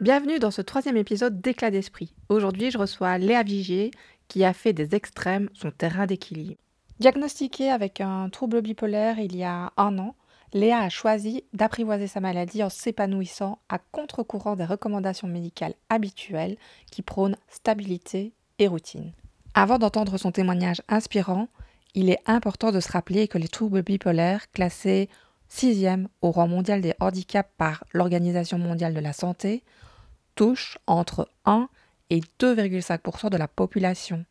Bienvenue dans ce troisième épisode d'Éclat d'esprit. Aujourd'hui, je reçois Léa Vigier qui a fait des extrêmes son terrain d'équilibre. Diagnostiquée avec un trouble bipolaire il y a un an, Léa a choisi d'apprivoiser sa maladie en s'épanouissant à contre-courant des recommandations médicales habituelles qui prônent stabilité et routine. Avant d'entendre son témoignage inspirant, il est important de se rappeler que les troubles bipolaires, classés sixième au rang mondial des handicaps par l'Organisation mondiale de la santé, touchent entre 1 et 2,5% de la population.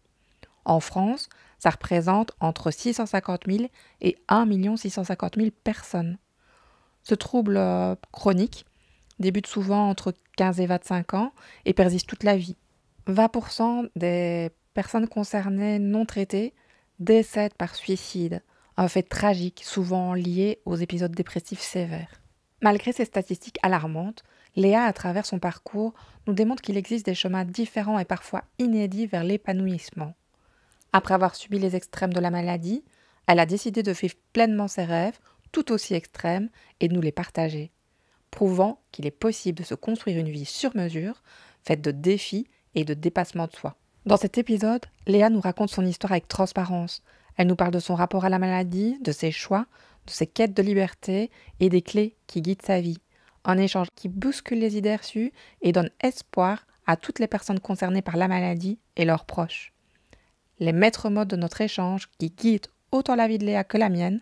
En France, ça représente entre 650 000 et 1 650 000 personnes. Ce trouble chronique débute souvent entre 15 et 25 ans et persiste toute la vie. 20% des personnes concernées non traitées décèdent par suicide, un fait tragique souvent lié aux épisodes dépressifs sévères. Malgré ces statistiques alarmantes, Léa, à travers son parcours, nous démontre qu'il existe des chemins différents et parfois inédits vers l'épanouissement. Après avoir subi les extrêmes de la maladie, elle a décidé de vivre pleinement ses rêves, tout aussi extrêmes, et de nous les partager, prouvant qu'il est possible de se construire une vie sur mesure, faite de défis et de dépassement de soi. Dans cet épisode, Léa nous raconte son histoire avec transparence. Elle nous parle de son rapport à la maladie, de ses choix, de ses quêtes de liberté et des clés qui guident sa vie. Un échange qui bouscule les idées reçues et donne espoir à toutes les personnes concernées par la maladie et leurs proches. Les maîtres mots de notre échange qui guident autant la vie de Léa que la mienne,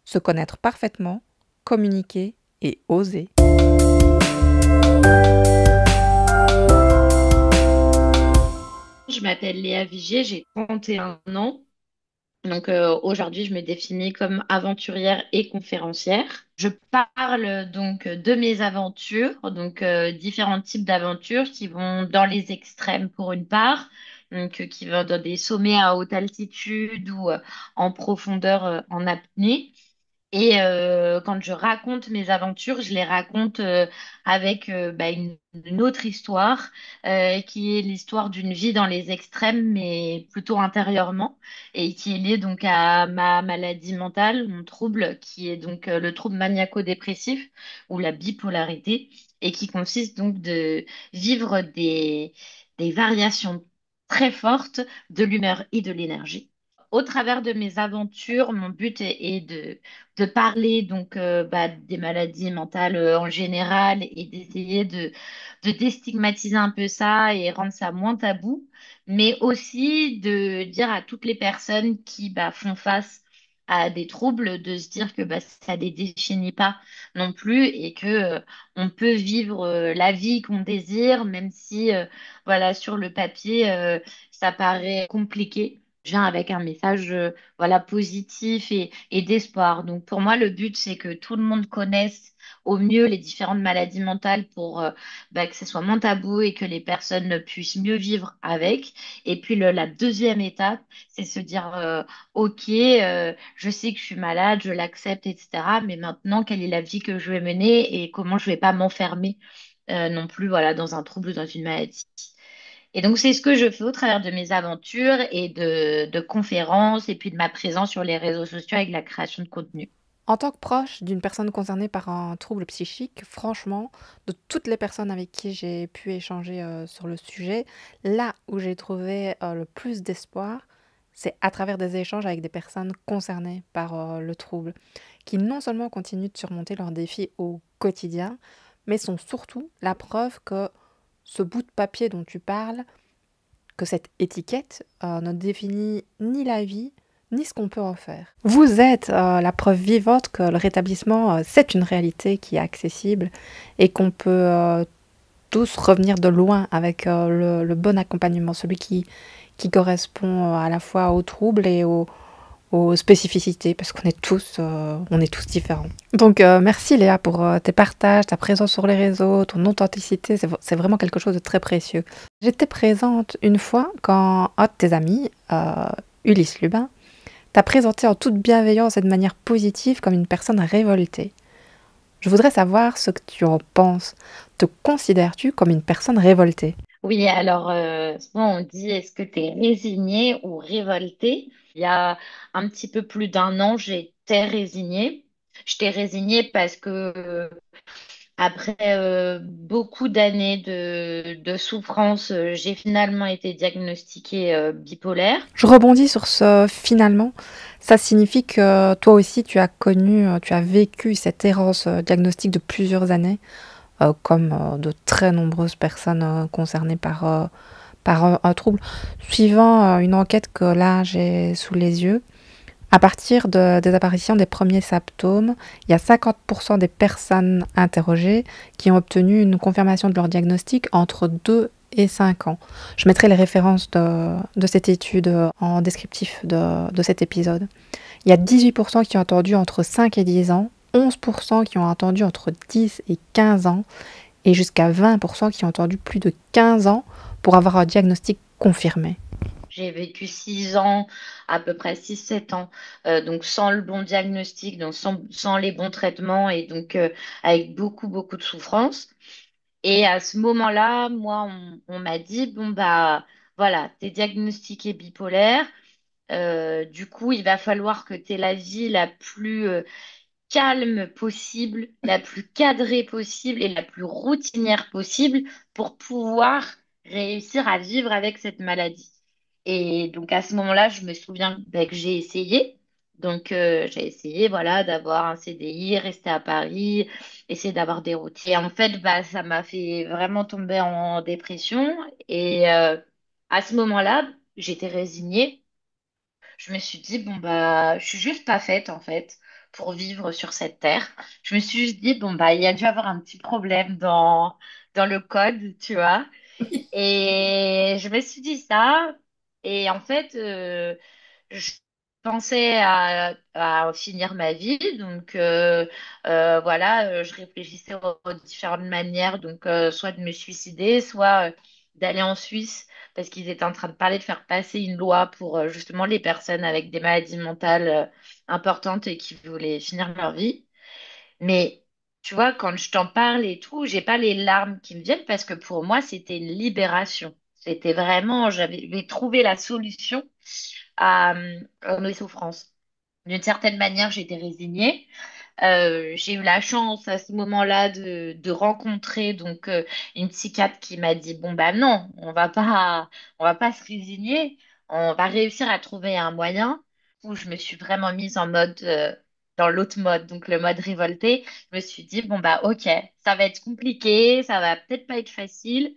se connaître parfaitement, communiquer et oser. Je m'appelle Léa Vigier, j'ai 31 ans. Donc aujourd'hui, je me définis comme aventurière et conférencière. Je parle donc de mes aventures, donc différents types d'aventures qui vont dans les extrêmes pour une part, donc qui vont dans des sommets à haute altitude ou en profondeur en apnée. Et quand je raconte mes aventures, je les raconte avec une autre histoire qui est l'histoire d'une vie dans les extrêmes, mais plutôt intérieurement, et qui est liée donc à ma maladie mentale, mon trouble, qui est donc le trouble maniaco-dépressif ou la bipolarité, et qui consiste donc de vivre des variations très fortes de l'humeur et de l'énergie. Au travers de mes aventures, mon but est de parler donc des maladies mentales en général et d'essayer de déstigmatiser un peu ça et rendre ça moins tabou, mais aussi de dire à toutes les personnes qui font face à des troubles de se dire que ça les définit pas non plus et que on peut vivre la vie qu'on désire, même si voilà sur le papier ça paraît compliqué. Je viens avec un message voilà, positif et d'espoir. Donc pour moi, le but, c'est que tout le monde connaisse au mieux les différentes maladies mentales pour que ce soit moins tabou et que les personnes puissent mieux vivre avec. Et puis la deuxième étape, c'est se dire, OK, je sais que je suis malade, je l'accepte, etc. Mais maintenant, quelle est la vie que je vais mener et comment je vais pas m'enfermer non plus voilà, dans un trouble ou dans une maladie. Et donc, c'est ce que je fais au travers de mes aventures et de conférences et puis de ma présence sur les réseaux sociaux avec la création de contenu. En tant que proche d'une personne concernée par un trouble psychique, franchement, de toutes les personnes avec qui j'ai pu échanger sur le sujet, là où j'ai trouvé le plus d'espoir, c'est à travers des échanges avec des personnes concernées par le trouble, qui non seulement continuent de surmonter leurs défis au quotidien, mais sont surtout la preuve que ce bout de papier dont tu parles, que cette étiquette ne définit ni la vie, ni ce qu'on peut en faire. Vous êtes la preuve vivante que le rétablissement, c'est une réalité qui est accessible et qu'on peut tous revenir de loin avec le bon accompagnement, celui qui correspond à la fois aux troubles et aux spécificités, parce on est tous différents. Donc merci Léa pour tes partages, ta présence sur les réseaux, ton authenticité, c'est vraiment quelque chose de très précieux. J'étais présente une fois quand un de tes amis, Ulysse Lubin, t'a présenté en toute bienveillance et de manière positive comme une personne révoltée. Je voudrais savoir ce que tu en penses. Te considères-tu comme une personne révoltée? Oui, alors souvent on dit est-ce que tu es résigné ou révolté? Il y a un petit peu plus d'un an, j'étais résignée. J'étais résignée parce que Après beaucoup d'années de souffrance, j'ai finalement été diagnostiquée bipolaire. Je rebondis sur ce finalement. Ça signifie que toi aussi, tu as connu, tu as vécu cette errance diagnostique de plusieurs années, comme de très nombreuses personnes concernées par un trouble. Suivant une enquête que là j'ai sous les yeux, à partir des apparitions des premiers symptômes, il y a 50% des personnes interrogées qui ont obtenu une confirmation de leur diagnostic entre 2 et 5 ans. Je mettrai les références de cette étude en descriptif de cet épisode. Il y a 18% qui ont attendu entre 5 et 10 ans, 11% qui ont attendu entre 10 et 15 ans, et jusqu'à 20% qui ont attendu plus de 15 ans pour avoir un diagnostic confirmé. J'ai vécu 6 ans, à peu près 6, 7 ans, donc sans le bon diagnostic, donc sans les bons traitements et donc avec beaucoup, beaucoup de souffrance. Et à ce moment-là, moi, on m'a dit, bon, bah voilà, t'es diagnostiqué bipolaire. Du coup, il va falloir que tu aies la vie la plus calme possible, la plus cadrée possible et la plus routinière possible pour pouvoir réussir à vivre avec cette maladie. Et donc à ce moment-là, je me souviens que j'ai essayé. Donc j'ai essayé voilà d'avoir un CDI, rester à Paris, essayer d'avoir des routines. Et en fait, bah ça m'a fait vraiment tomber en dépression. Et à ce moment-là, j'étais résignée. Je me suis dit, bon, bah, je suis juste pas faite, en fait, pour vivre sur cette terre. Je me suis juste dit, bon, bah, il y a dû avoir un petit problème dans le code, tu vois. Et je me suis dit ça. Et en fait, je pensais à finir ma vie. Donc, voilà, je réfléchissais aux différentes manières. Donc, soit de me suicider, soit d'aller en Suisse, parce qu'ils étaient en train de parler de faire passer une loi pour justement les personnes avec des maladies mentales importantes et qui voulaient finir leur vie. Mais tu vois, quand je t'en parle et tout, j'ai pas les larmes qui me viennent parce que pour moi, c'était une libération. C'était vraiment, j'avais trouvé la solution à mes souffrances. D'une certaine manière, j'étais résignée. J'ai eu la chance à ce moment-là de rencontrer donc une psychiatre qui m'a dit, bon bah non, on va pas se résigner, on va réussir à trouver un moyen. Où je me suis vraiment mise en mode dans l'autre mode, donc le mode révolté. Je me suis dit, bon bah ok, ça va être compliqué, ça va peut-être pas être facile,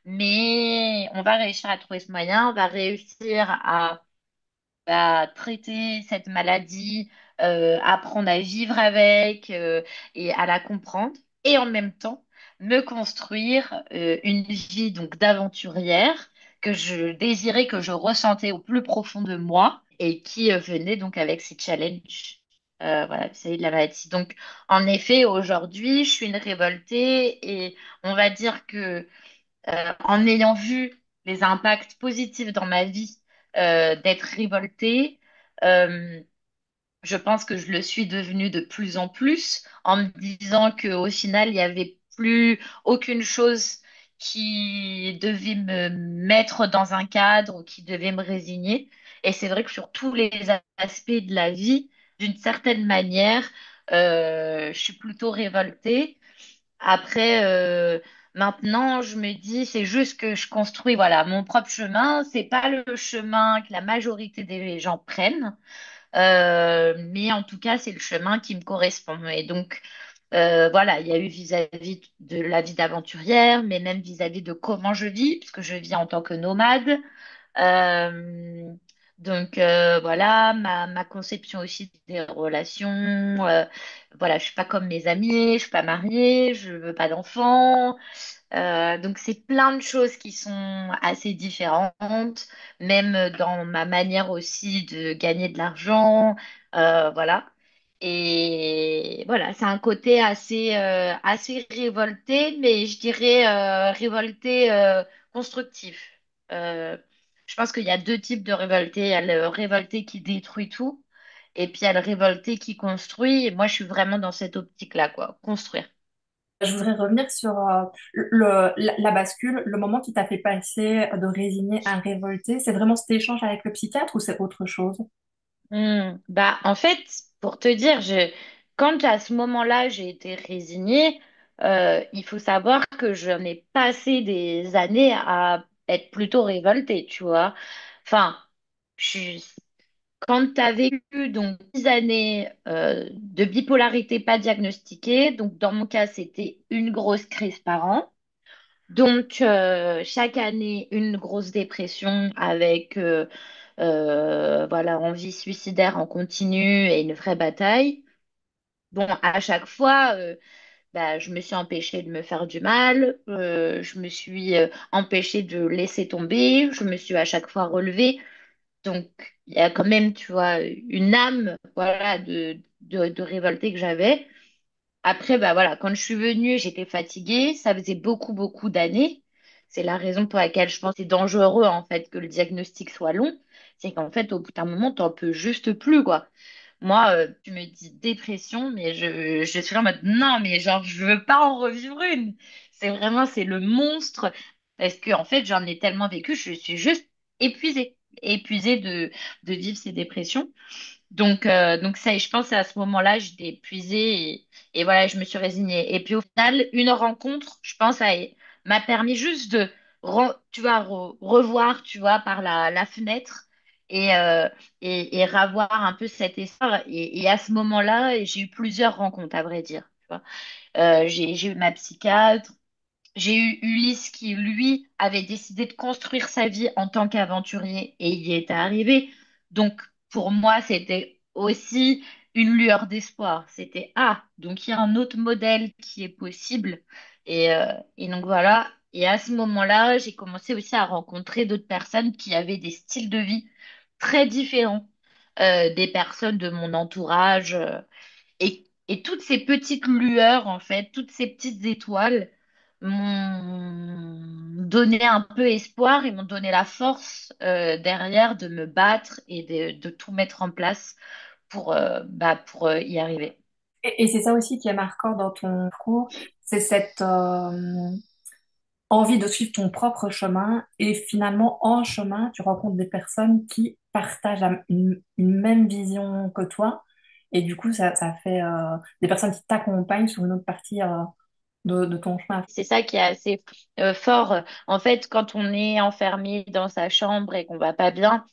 mais on va réussir à trouver ce moyen, on va réussir à traiter cette maladie, apprendre à vivre avec et à la comprendre, et en même temps me construire une vie donc d'aventurière que je désirais, que je ressentais au plus profond de moi et qui venait donc avec ces challenges. Voilà, vis-à-vis de la maladie. Donc, en effet, aujourd'hui, je suis une révoltée et on va dire que en ayant vu les impacts positifs dans ma vie d'être révoltée, euh, je pense que je le suis devenue de plus en plus en me disant qu'au final, il n'y avait plus aucune chose qui devait me mettre dans un cadre ou qui devait me résigner. Et c'est vrai que sur tous les aspects de la vie, d'une certaine manière, je suis plutôt révoltée. Après, maintenant, je me dis, c'est juste que je construis, voilà, mon propre chemin. C'est pas le chemin que la majorité des gens prennent, mais en tout cas, c'est le chemin qui me correspond. Et donc, voilà, il y a eu vis-à-vis de la vie d'aventurière, mais même vis-à-vis de comment je vis, puisque je vis en tant que nomade. Euh, donc voilà, ma conception aussi des relations. Voilà, je suis pas comme mes amis, je suis pas mariée, je veux pas d'enfants. Donc c'est plein de choses qui sont assez différentes, même dans ma manière aussi de gagner de l'argent. Voilà. Et voilà, c'est un côté assez révolté, mais je dirais révolté constructif. Euh, je pense qu'il y a deux types de révolté. Il y a le révolté qui détruit tout, et puis il y a le révolté qui construit. Et moi, je suis vraiment dans cette optique-là, quoi, construire. Je voudrais revenir sur la bascule, le moment qui t'a fait passer de résigner à révolter. C'est vraiment cet échange avec le psychiatre ou c'est autre chose? Bah, en fait, pour te dire, quand à ce moment-là, j'ai été résignée, il faut savoir que j'en ai passé des années à être plutôt révoltée, tu vois. Enfin, je, quand tu as vécu donc 10 années de bipolarité pas diagnostiquée, donc dans mon cas, c'était une grosse crise par an. Donc, chaque année, une grosse dépression avec voilà, envie suicidaire en continu et une vraie bataille. Bon, à chaque fois, bah, je me suis empêchée de me faire du mal, je me suis empêchée de laisser tomber, je me suis à chaque fois relevée. Donc, il y a quand même, tu vois, une âme, voilà, de révolté que j'avais. Après, bah voilà, quand je suis venue, j'étais fatiguée. Ça faisait beaucoup, beaucoup d'années. C'est la raison pour laquelle je pense que c'est dangereux, en fait, que le diagnostic soit long. C'est qu'en fait, au bout d'un moment, t'en peux juste plus, quoi. Moi, tu me dis dépression, mais je suis là en mode non, mais genre, je veux pas en revivre une. C'est vraiment, c'est le monstre. Parce que, en fait, j'en ai tellement vécu, je suis juste épuisée. Épuisée de vivre ces dépressions. Donc ça, je pense à ce moment-là, j'étais épuisée et voilà, je me suis résignée. Et puis au final, une rencontre, je pense, m'a permis juste de, tu vois, revoir, tu vois, par la fenêtre et, euh, et revoir un peu cet espoir. Et à ce moment-là, j'ai eu plusieurs rencontres, à vrai dire. Tu vois. J'ai eu ma psychiatre. J'ai eu Ulysse qui, lui, avait décidé de construire sa vie en tant qu'aventurier et il y était arrivé. Donc, pour moi, c'était aussi une lueur d'espoir. C'était, ah, donc il y a un autre modèle qui est possible. Et donc voilà. Et à ce moment-là, j'ai commencé aussi à rencontrer d'autres personnes qui avaient des styles de vie très différents, des personnes de mon entourage. Et toutes ces petites lueurs, en fait, toutes ces petites étoiles m'ont donné un peu espoir et m'ont donné la force derrière de me battre et de tout mettre en place pour y arriver. Et c'est ça aussi qui est marquant dans ton cours, c'est cette envie de suivre ton propre chemin et finalement en chemin, tu rencontres des personnes qui partagent une même vision que toi et du coup ça fait des personnes qui t'accompagnent sur une autre partie de ton chemin. C'est ça qui est assez fort. En fait, quand on est enfermé dans sa chambre et qu'on va pas bien,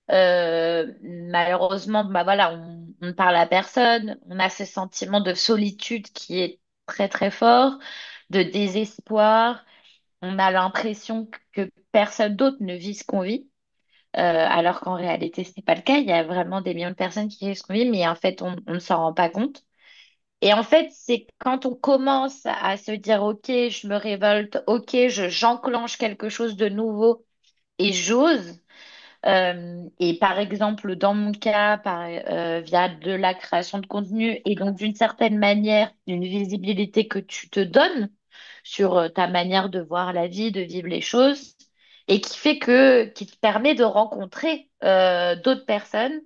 malheureusement, bah voilà, on ne parle à personne. On a ce sentiment de solitude qui est très très fort, de désespoir. On a l'impression que personne d'autre ne vit ce qu'on vit, alors qu'en réalité, ce n'est pas le cas. Il y a vraiment des millions de personnes qui vivent ce qu'on vit, mais en fait, on ne s'en rend pas compte. Et en fait, c'est quand on commence à se dire, OK, je me révolte, OK, j'enclenche quelque chose de nouveau et j'ose. Et par exemple, dans mon cas, via de la création de contenu et donc d'une certaine manière, une visibilité que tu te donnes sur ta manière de voir la vie, de vivre les choses, et qui te permet de rencontrer d'autres personnes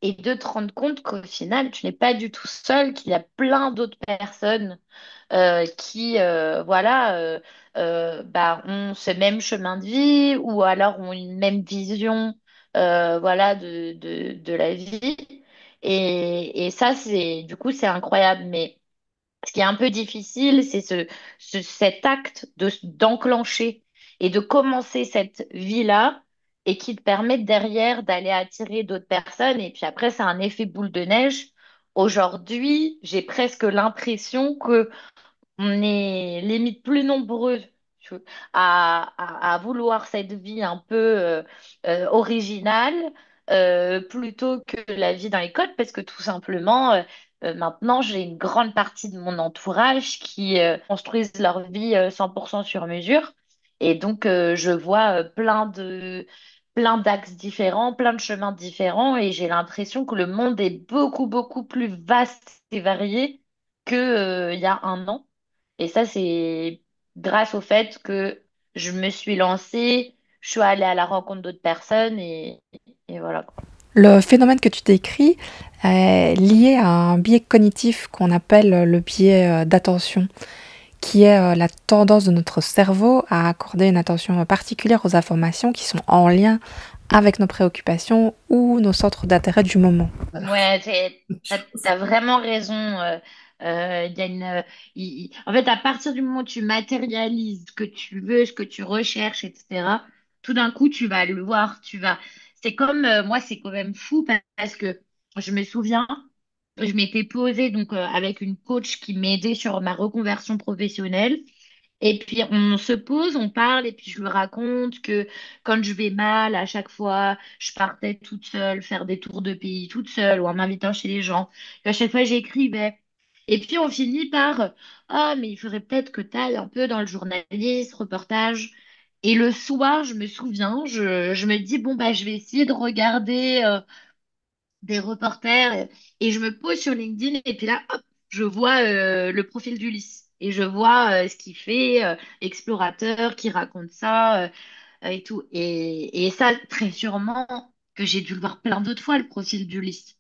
et de te rendre compte qu'au final, tu n'es pas du tout seul, qu'il y a plein d'autres personnes qui, voilà, bah, ont ce même chemin de vie ou alors ont une même vision, voilà, de la vie. Et ça, du coup, c'est incroyable. Mais ce qui est un peu difficile, c'est cet acte d'enclencher et de commencer cette vie-là et qui te permet derrière d'aller attirer d'autres personnes. Et puis après, c'est un effet boule de neige. Aujourd'hui, j'ai presque l'impression que on est limite plus nombreux à vouloir cette vie un peu originale plutôt que la vie dans les codes parce que tout simplement maintenant j'ai une grande partie de mon entourage qui construisent leur vie 100% sur mesure et donc je vois plein d'axes différents, plein de chemins différents et j'ai l'impression que le monde est beaucoup beaucoup plus vaste et varié que il y a un an. Et ça, c'est grâce au fait que je me suis lancée, je suis allée à la rencontre d'autres personnes et voilà, quoi. Le phénomène que tu décris est lié à un biais cognitif qu'on appelle le biais d'attention, qui est la tendance de notre cerveau à accorder une attention particulière aux informations qui sont en lien avec nos préoccupations ou nos centres d'intérêt du moment. Ouais, t'as vraiment raison. Il y a en fait, à partir du moment où tu matérialises ce que tu veux, ce que tu recherches, etc., tout d'un coup, tu vas le voir. C'est comme, moi, c'est quand même fou parce que je me souviens, je m'étais posée donc avec une coach qui m'aidait sur ma reconversion professionnelle. Et puis on se pose, on parle, et puis je lui raconte que quand je vais mal, à chaque fois, je partais toute seule faire des tours de pays toute seule ou en m'invitant chez les gens. À chaque fois, j'écrivais. Et puis on finit par ah, mais il faudrait peut-être que tu ailles un peu dans le journalisme, reportage. Et le soir, je me souviens, je me dis, bon, bah, je vais essayer de regarder des reporters et je me pose sur LinkedIn et puis là, hop, je vois le profil d'Ulysse et je vois ce qu'il fait, explorateur, qui raconte ça et tout. Et ça, très sûrement que j'ai dû le voir plein d'autres fois, le profil d'Ulysse.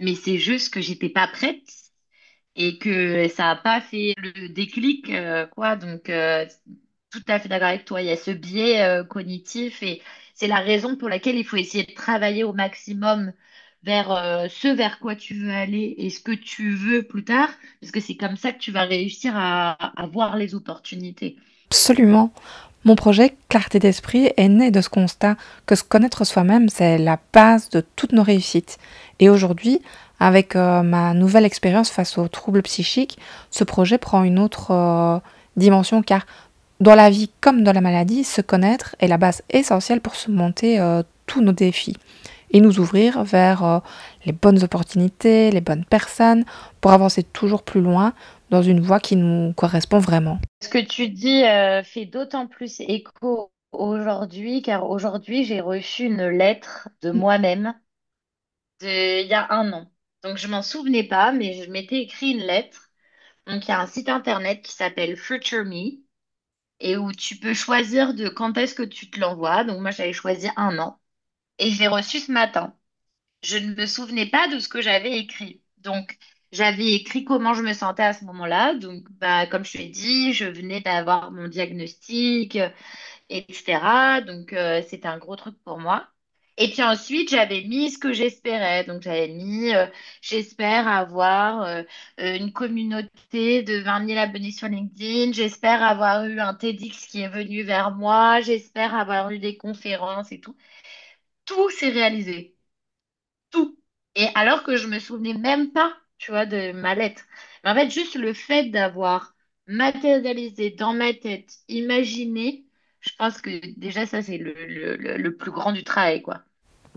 Mais c'est juste que j'étais pas prête et que ça n'a pas fait le déclic, quoi. Donc, tout à fait d'accord avec toi. Il y a ce biais cognitif et c'est la raison pour laquelle il faut essayer de travailler au maximum vers ce vers quoi tu veux aller et ce que tu veux plus tard, parce que c'est comme ça que tu vas réussir à voir les opportunités. Absolument. Mon projet Clarté d'esprit est né de ce constat que se connaître soi-même, c'est la base de toutes nos réussites. Et aujourd'hui, avec ma nouvelle expérience face aux troubles psychiques, ce projet prend une autre dimension car dans la vie comme dans la maladie, se connaître est la base essentielle pour surmonter tous nos défis et nous ouvrir vers les bonnes opportunités, les bonnes personnes, pour avancer toujours plus loin dans une voie qui nous correspond vraiment. Ce que tu dis fait d'autant plus écho aujourd'hui, car aujourd'hui j'ai reçu une lettre de moi-même il y a un an. Donc je m'en souvenais pas, mais je m'étais écrit une lettre. Donc il y a un site internet qui s'appelle Future Me et où tu peux choisir de quand est-ce que tu te l'envoies. Donc moi j'avais choisi un an et je l'ai reçu ce matin. Je ne me souvenais pas de ce que j'avais écrit. Donc j'avais écrit comment je me sentais à ce moment-là. Donc bah comme je te l'ai dit, je venais d'avoir mon diagnostic, etc. Donc, c'était un gros truc pour moi. Et puis ensuite, j'avais mis ce que j'espérais. Donc, j'avais mis, j'espère avoir une communauté de 20 000 abonnés sur LinkedIn. J'espère avoir eu un TEDx qui est venu vers moi. J'espère avoir eu des conférences et tout. Tout s'est réalisé. Tout. Et alors que je me souvenais même pas, tu vois, de ma lettre. Mais en fait, juste le fait d'avoir matérialisé dans ma tête, imaginé, je pense que déjà ça, c'est le plus grand du travail, quoi.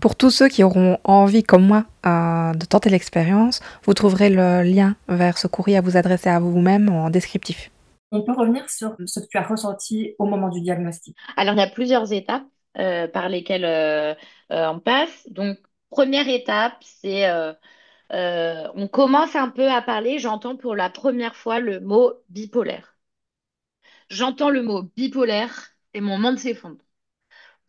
Pour tous ceux qui auront envie, comme moi, de tenter l'expérience, vous trouverez le lien vers ce courrier à vous adresser à vous-même en descriptif. On peut revenir sur ce que tu as ressenti au moment du diagnostic. Alors, il y a plusieurs étapes par lesquelles on passe. Donc, première étape, c'est on commence un peu à parler, j'entends pour la première fois le mot bipolaire. J'entends le mot bipolaire et mon monde s'effondre.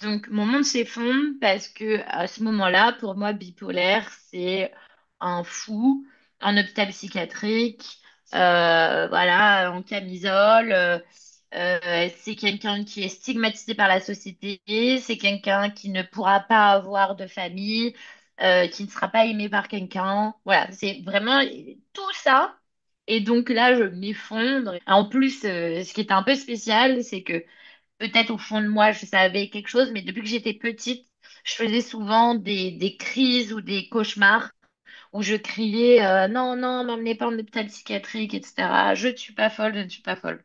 Donc, mon monde s'effondre parce que à ce moment-là, pour moi, bipolaire, c'est un fou, un hôpital psychiatrique, voilà, en camisole. C'est quelqu'un qui est stigmatisé par la société, c'est quelqu'un qui ne pourra pas avoir de famille, qui ne sera pas aimé par quelqu'un. Voilà, c'est vraiment tout ça. Et donc là, je m'effondre. En plus, ce qui est un peu spécial, c'est que peut-être au fond de moi, je savais quelque chose, mais depuis que j'étais petite, je faisais souvent des crises ou des cauchemars où je criais non, non, m'emmenez pas en hôpital psychiatrique, etc. Je ne suis pas folle, je ne suis pas folle.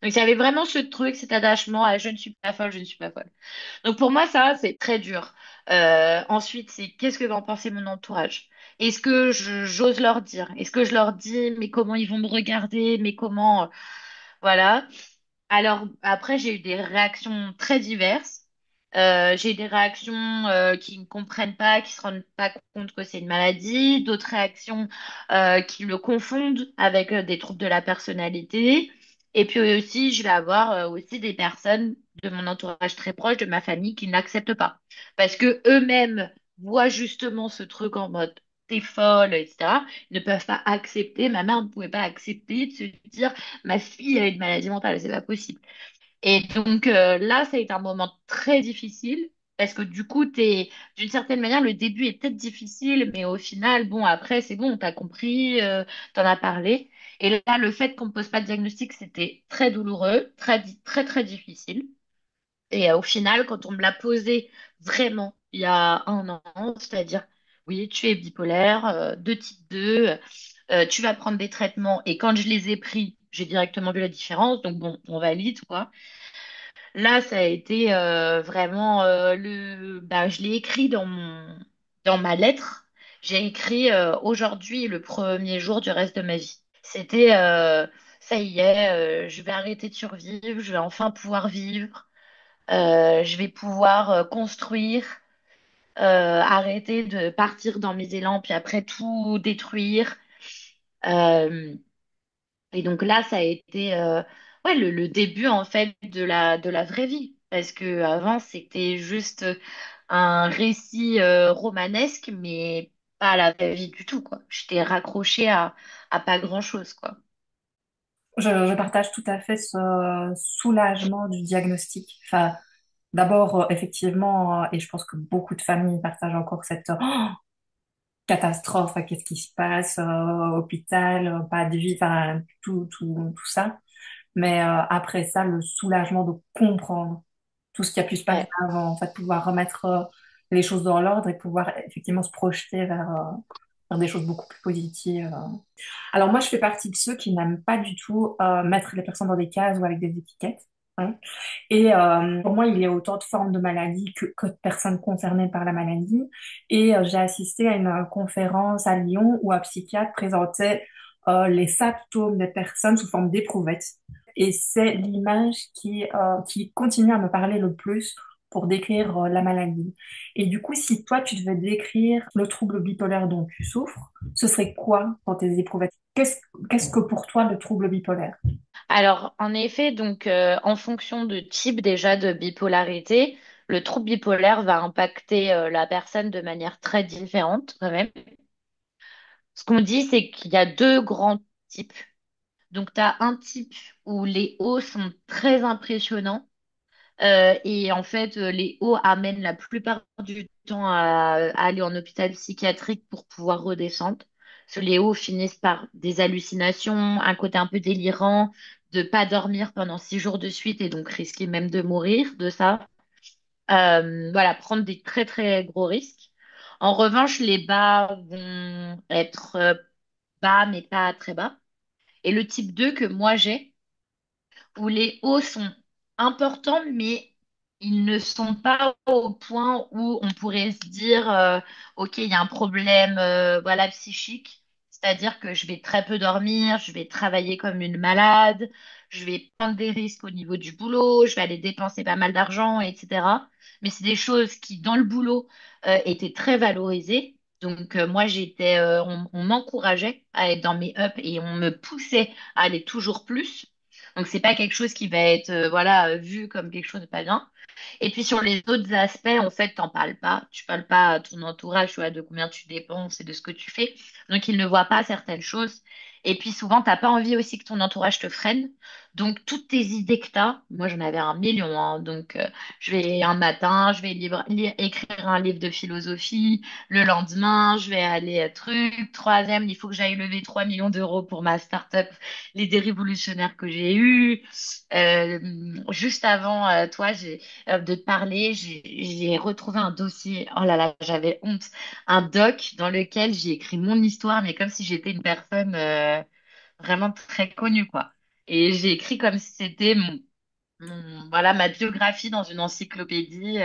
Donc, il y avait vraiment ce truc, cet attachement à je ne suis pas folle, je ne suis pas folle. Donc, pour moi, ça, c'est très dur. Ensuite, c'est qu'est-ce que va en penser mon entourage? Est-ce que j'ose leur dire? Est-ce que je leur dis, mais comment ils vont me regarder? Mais comment, voilà. Alors, après, j'ai eu des réactions très diverses. J'ai eu des réactions qui ne comprennent pas, qui se rendent pas compte que c'est une maladie, d'autres réactions qui le confondent avec des troubles de la personnalité. Et puis aussi, je vais avoir aussi des personnes de mon entourage très proche, de ma famille, qui n'acceptent pas. Parce que eux-mêmes voient justement ce truc en mode t'es folle, etc. Ils ne peuvent pas accepter, ma mère ne pouvait pas accepter de se dire ma fille a une maladie mentale, c'est pas possible. Et donc là, ça a été un moment très difficile parce que du coup, d'une certaine manière, le début est peut-être difficile, mais au final, bon, après, c'est bon, t'as compris, t'en as parlé. Et là, le fait qu'on me pose pas de diagnostic, c'était très douloureux, très, très difficile. Et au final, quand on me l'a posé vraiment il y a un an, c'est-à-dire, oui, tu es bipolaire, de type 2, tu vas prendre des traitements. Et quand je les ai pris, j'ai directement vu la différence. Donc bon, on valide, quoi. Là, ça a été vraiment bah, je l'ai écrit dans ma lettre. J'ai écrit aujourd'hui le premier jour du reste de ma vie. C'était ça y est, je vais arrêter de survivre, je vais enfin pouvoir vivre, je vais pouvoir construire, arrêter de partir dans mes élans puis après tout détruire. Euh, et donc là, ça a été ouais, le début en fait de la vraie vie. Parce que avant, c'était juste un récit romanesque, mais pas la vraie vie du tout, quoi. J'étais raccrochée à pas grand-chose, quoi. Je partage tout à fait ce soulagement du diagnostic. Enfin, d'abord, effectivement, et je pense que beaucoup de familles partagent encore cette catastrophe, qu'est-ce qui se passe, hôpital, pas de vie, enfin, tout ça. Mais après ça, le soulagement de comprendre tout ce qui a pu se passer Ouais, avant, en fait, pouvoir remettre les choses dans l'ordre et pouvoir effectivement se projeter vers des choses beaucoup plus positives. Alors moi, je fais partie de ceux qui n'aiment pas du tout mettre les personnes dans des cases ou avec des étiquettes. Hein. Et pour moi, il y a autant de formes de maladies que de personnes concernées par la maladie. Et j'ai assisté à une conférence à Lyon où un psychiatre présentait les symptômes des personnes sous forme d'éprouvettes. Et c'est l'image qui continue à me parler le plus pour décrire la maladie. Et du coup, si toi, tu devais décrire le trouble bipolaire dont tu souffres, ce serait quoi dans tes éprouvettes? Qu'est-ce que pour toi le trouble bipolaire? alors, en effet, donc, en fonction de type déjà de bipolarité, le trouble bipolaire va impacter la personne de manière très différente quand même. Ce qu'on dit, c'est qu'il y a deux grands types. Donc, tu as un type où les hauts sont très impressionnants. Et en fait, les hauts amènent la plupart du temps à aller en hôpital psychiatrique pour pouvoir redescendre. Parce que les hauts finissent par des hallucinations, un côté un peu délirant, de pas dormir pendant 6 jours de suite et donc risquer même de mourir de ça. Voilà, prendre des très très gros risques. En revanche, les bas vont être bas mais pas très bas. Et le type 2 que moi j'ai, où les hauts sont importants, mais ils ne sont pas au point où on pourrait se dire, OK, il y a un problème, voilà, psychique. C'est-à-dire que je vais très peu dormir, je vais travailler comme une malade, je vais prendre des risques au niveau du boulot, je vais aller dépenser pas mal d'argent, etc. Mais c'est des choses qui, dans le boulot, étaient très valorisées. Donc, moi, on m'encourageait à être dans mes ups et on me poussait à aller toujours plus. Donc, c'est pas quelque chose qui va être voilà, vu comme quelque chose de pas bien. Et puis sur les autres aspects, en fait, t'en parles pas. Tu parles pas à ton entourage, tu vois, de combien tu dépenses et de ce que tu fais. Donc, ils ne voient pas certaines choses. Et puis souvent, t'as pas envie aussi que ton entourage te freine. Donc, toutes tes idées que t'as, moi j'en avais un million, hein. Donc, je vais un matin, je vais écrire un livre de philosophie. Le lendemain, je vais aller truc. Troisième, il faut que j'aille lever 3 millions d'euros pour ma start-up, l'idée révolutionnaire que j'ai eue. Juste avant, toi, de te parler, j'ai retrouvé un dossier. Oh là là, j'avais honte. Un doc dans lequel j'ai écrit mon histoire, mais comme si j'étais une personne vraiment très connue, quoi. Et j'ai écrit comme si c'était voilà, ma biographie dans une encyclopédie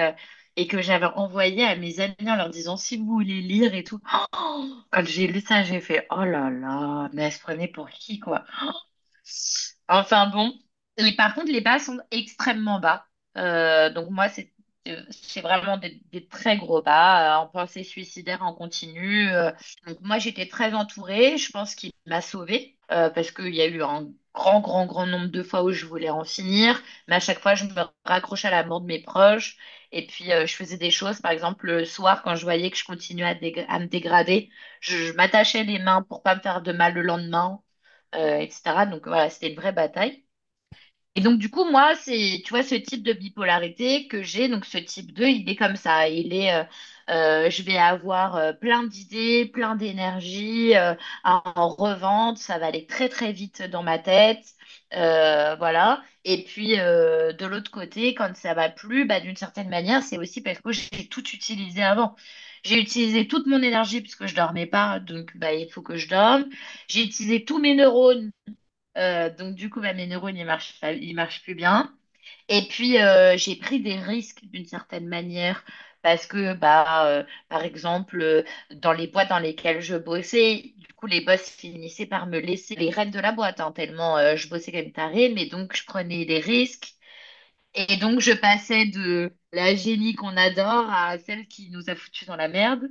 et que j'avais envoyé à mes amis en leur disant si vous voulez lire et tout. Oh, quand j'ai lu ça, j'ai fait oh là là, mais elle se prenait pour qui, quoi? Enfin bon. Et par contre, les bas sont extrêmement bas. Donc moi, c'est vraiment des très gros bas, en pensée suicidaire en continu. Donc moi, j'étais très entourée. Je pense qu'il m'a sauvée parce qu'il y a eu un grand nombre de fois où je voulais en finir. Mais à chaque fois, je me raccrochais à la mort de mes proches. Et puis, je faisais des choses. Par exemple, le soir, quand je voyais que je continuais à me dégrader, je m'attachais les mains pour pas me faire de mal le lendemain, etc. Donc voilà, c'était une vraie bataille. Et donc, du coup, moi, c'est, tu vois, ce type de bipolarité que j'ai, donc ce type 2 il est comme ça. Je vais avoir plein d'idées, plein d'énergie à en revendre. Ça va aller très, très vite dans ma tête. Voilà. Et puis, de l'autre côté, quand ça va plus, bah, d'une certaine manière, c'est aussi parce que j'ai tout utilisé avant. J'ai utilisé toute mon énergie puisque je dormais pas, donc bah, il faut que je dorme. J'ai utilisé tous mes neurones donc du coup, bah, mes neurones, ils marchent plus bien. Et puis, j'ai pris des risques d'une certaine manière parce que, par exemple, dans les boîtes dans lesquelles je bossais, du coup, les boss finissaient par me laisser les rênes de la boîte, hein, tellement je bossais comme tarée, mais donc je prenais des risques. Et donc, je passais de la génie qu'on adore à celle qui nous a foutus dans la merde.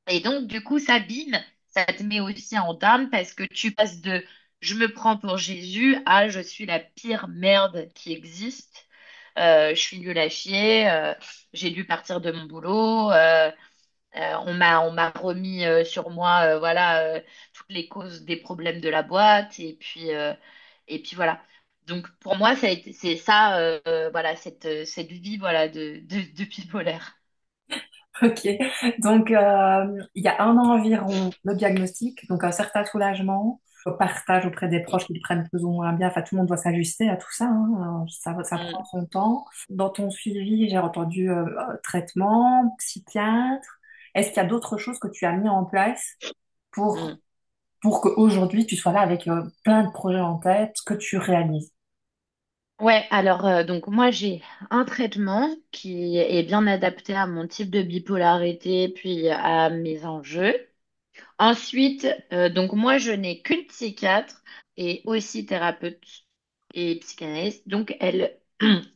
Et donc, du coup, ça bime, ça te met aussi en down parce que tu passes de je me prends pour Jésus à je suis la pire merde qui existe. Je suis nulle à chier, j'ai dû partir de mon boulot, on m'a remis sur moi, voilà, toutes les causes des problèmes de la boîte, et puis voilà. Donc pour moi, c'est ça, voilà, cette vie, voilà, de bipolaire. Ok, donc il y a un an environ, le diagnostic, donc un certain soulagement, le partage auprès des proches qui le prennent plus ou moins bien, enfin tout le monde doit s'ajuster à tout ça, hein, ça prend Mm, son temps. Dans ton suivi, j'ai entendu traitement, psychiatre. Est-ce qu'il y a d'autres choses que tu as mis en place pour, mm. pour qu'aujourd'hui tu sois là avec plein de projets en tête que tu réalises? Ouais, alors donc moi j'ai un traitement qui est bien adapté à mon type de bipolarité puis à mes enjeux. Ensuite, donc moi je n'ai qu'une psychiatre et aussi thérapeute et psychanalyste. Donc elle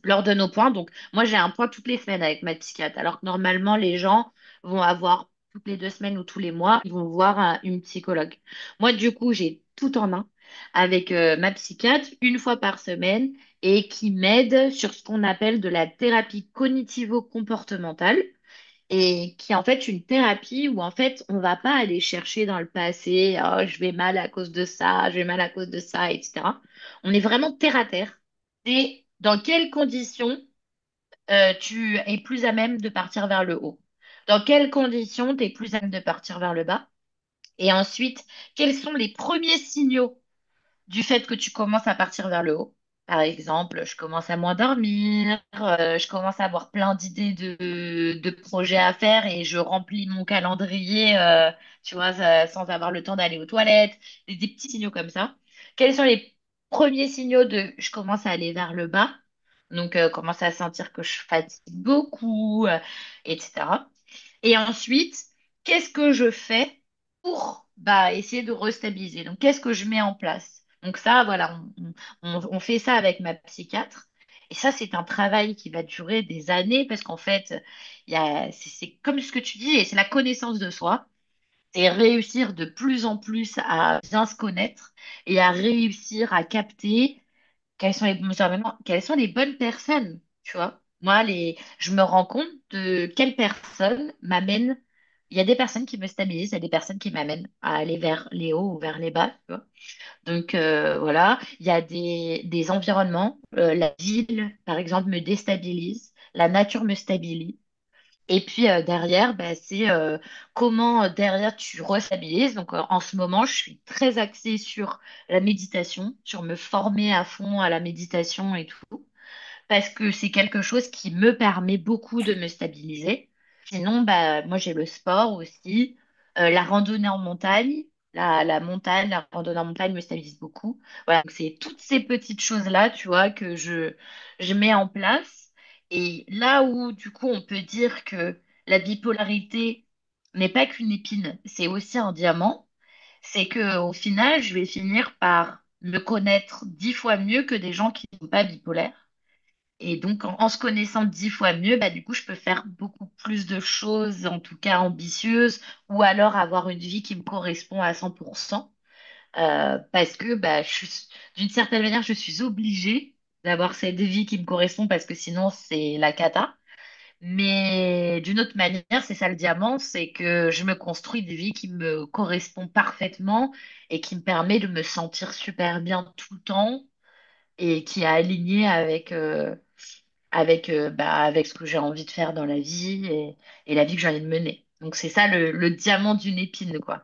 leur donne au point. Donc moi j'ai un point toutes les semaines avec ma psychiatre. Alors que normalement les gens vont avoir toutes les 2 semaines ou tous les mois, ils vont voir une psychologue. Moi du coup j'ai tout en un avec ma psychiatre une fois par semaine et qui m'aide sur ce qu'on appelle de la thérapie cognitivo-comportementale et qui est en fait une thérapie où en fait on va pas aller chercher dans le passé, oh, je vais mal à cause de ça, je vais mal à cause de ça, etc. On est vraiment terre à terre. Et dans quelles conditions tu es plus à même de partir vers le haut? Dans quelles conditions tu es plus à même de partir vers le bas? Et ensuite, quels sont les premiers signaux du fait que tu commences à partir vers le haut. Par exemple, je commence à moins dormir, je commence à avoir plein d'idées de projets à faire et je remplis mon calendrier, tu vois, sans avoir le temps d'aller aux toilettes, des petits signaux comme ça. Quels sont les premiers signaux de je commence à aller vers le bas? Donc, commence à sentir que je fatigue beaucoup, etc. Et ensuite, qu'est-ce que je fais pour essayer de restabiliser? Donc, qu'est-ce que je mets en place? Donc ça, voilà, on fait ça avec ma psychiatre. Et ça, c'est un travail qui va durer des années parce qu'en fait, c'est comme ce que tu dis, et c'est la connaissance de soi. C'est réussir de plus en plus à bien se connaître et à réussir à capter quelles sont les bonnes personnes, tu vois. Moi, je me rends compte de quelles personnes m'amènent. Il y a des personnes qui me stabilisent, il y a des personnes qui m'amènent à aller vers les hauts ou vers les bas, tu vois. Donc, voilà, il y a des environnements. La ville, par exemple, me déstabilise. La nature me stabilise. Et puis derrière, c'est comment derrière tu restabilises. Donc en ce moment, je suis très axée sur la méditation, sur me former à fond à la méditation et tout, parce que c'est quelque chose qui me permet beaucoup de me stabiliser. Sinon, moi j'ai le sport aussi, la randonnée en montagne, la montagne, la randonnée en montagne me stabilise beaucoup. Voilà, donc c'est toutes ces petites choses-là, tu vois, que je mets en place. Et là où, du coup, on peut dire que la bipolarité n'est pas qu'une épine, c'est aussi un diamant, c'est que au final, je vais finir par me connaître 10 fois mieux que des gens qui ne sont pas bipolaires. Et donc, en se connaissant 10 fois mieux, du coup, je peux faire beaucoup plus de choses, en tout cas ambitieuses, ou alors avoir une vie qui me correspond à 100%, parce que d'une certaine manière, je suis obligée d'avoir cette vie qui me correspond, parce que sinon, c'est la cata. Mais d'une autre manière, c'est ça le diamant, c'est que je me construis des vies qui me correspondent parfaitement et qui me permet de me sentir super bien tout le temps et qui est aligné avec ce que j'ai envie de faire dans la vie et la vie que j'ai envie de mener. Donc c'est ça le diamant d'une épine, quoi.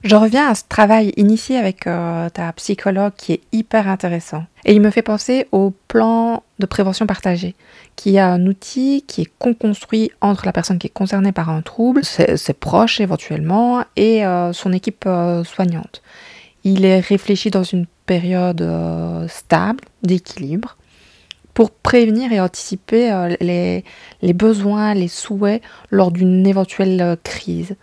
Je reviens à ce travail initié avec ta psychologue qui est hyper intéressant. Et il me fait penser au plan de prévention partagée, qui est un outil qui est co-construit entre la personne qui est concernée par un trouble, ses proches éventuellement, et son équipe soignante. Il est réfléchi dans une période stable, d'équilibre, pour prévenir et anticiper les besoins, les souhaits lors d'une éventuelle crise.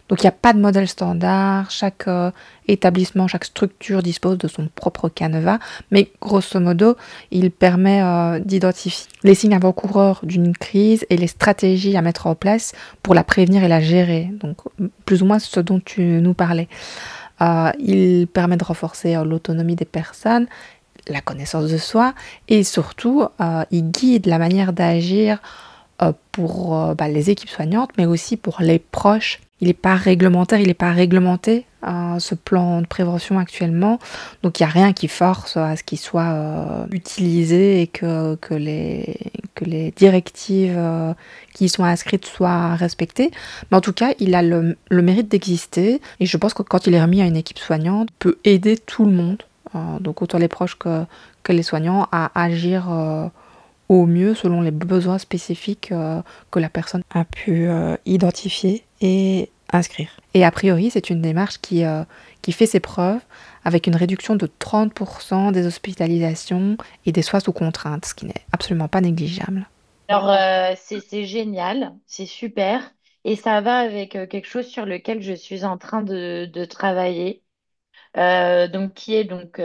Donc il n'y a pas de modèle standard, chaque établissement, chaque structure dispose de son propre canevas, mais grosso modo, il permet d'identifier les signes avant-coureurs d'une crise et les stratégies à mettre en place pour la prévenir et la gérer. Donc plus ou moins ce dont tu nous parlais. Il permet de renforcer l'autonomie des personnes, la connaissance de soi et surtout, il guide la manière d'agir pour les équipes soignantes, mais aussi pour les proches. Il n'est pas réglementaire, il n'est pas réglementé, ce plan de prévention actuellement. Donc il n'y a rien qui force à ce qu'il soit utilisé et que les directives qui y sont inscrites soient respectées. Mais en tout cas, il a le mérite d'exister. Et je pense que quand il est remis à une équipe soignante, il peut aider tout le monde, donc autant les proches que les soignants, à agir au mieux selon les besoins spécifiques que la personne a pu identifier et inscrire. Et a priori, c'est une démarche qui fait ses preuves avec une réduction de 30% des hospitalisations et des soins sous contrainte, ce qui n'est absolument pas négligeable. Alors, c'est génial, c'est super. Et ça va avec quelque chose sur lequel je suis en train de travailler. Donc, qui est donc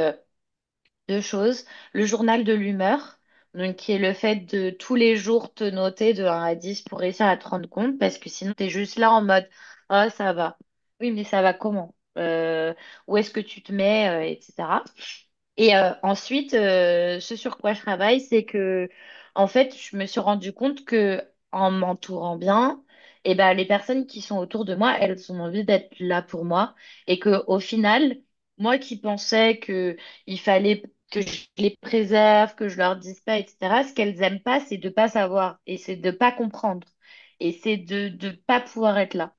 deux choses. Le journal de l'humeur, donc qui est le fait de tous les jours te noter de 1 à 10 pour réussir à te rendre compte, parce que sinon, tu es juste là en mode, ah, ça va. Oui, mais ça va comment? Où est-ce que tu te mets, etc. Et ensuite, ce sur quoi je travaille, c'est que, en fait, je me suis rendu compte que en m'entourant bien, et ben, les personnes qui sont autour de moi, elles ont envie d'être là pour moi. Et que, au final, moi qui pensais que il fallait que je les préserve, que je leur dise pas, etc., ce qu'elles aiment pas, c'est de pas savoir et c'est de pas comprendre et c'est de pas pouvoir être là.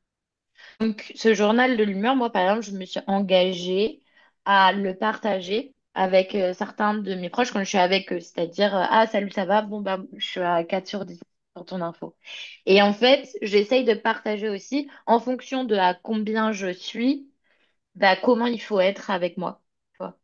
Donc, ce journal de l'humeur, moi, par exemple, je me suis engagée à le partager avec certains de mes proches quand je suis avec eux. C'est-à-dire, ah, salut, ça va? Bon, bah, je suis à 4 sur 10 pour ton info. Et en fait, j'essaye de partager aussi en fonction de à combien je suis, bah, comment il faut être avec moi. Tu vois.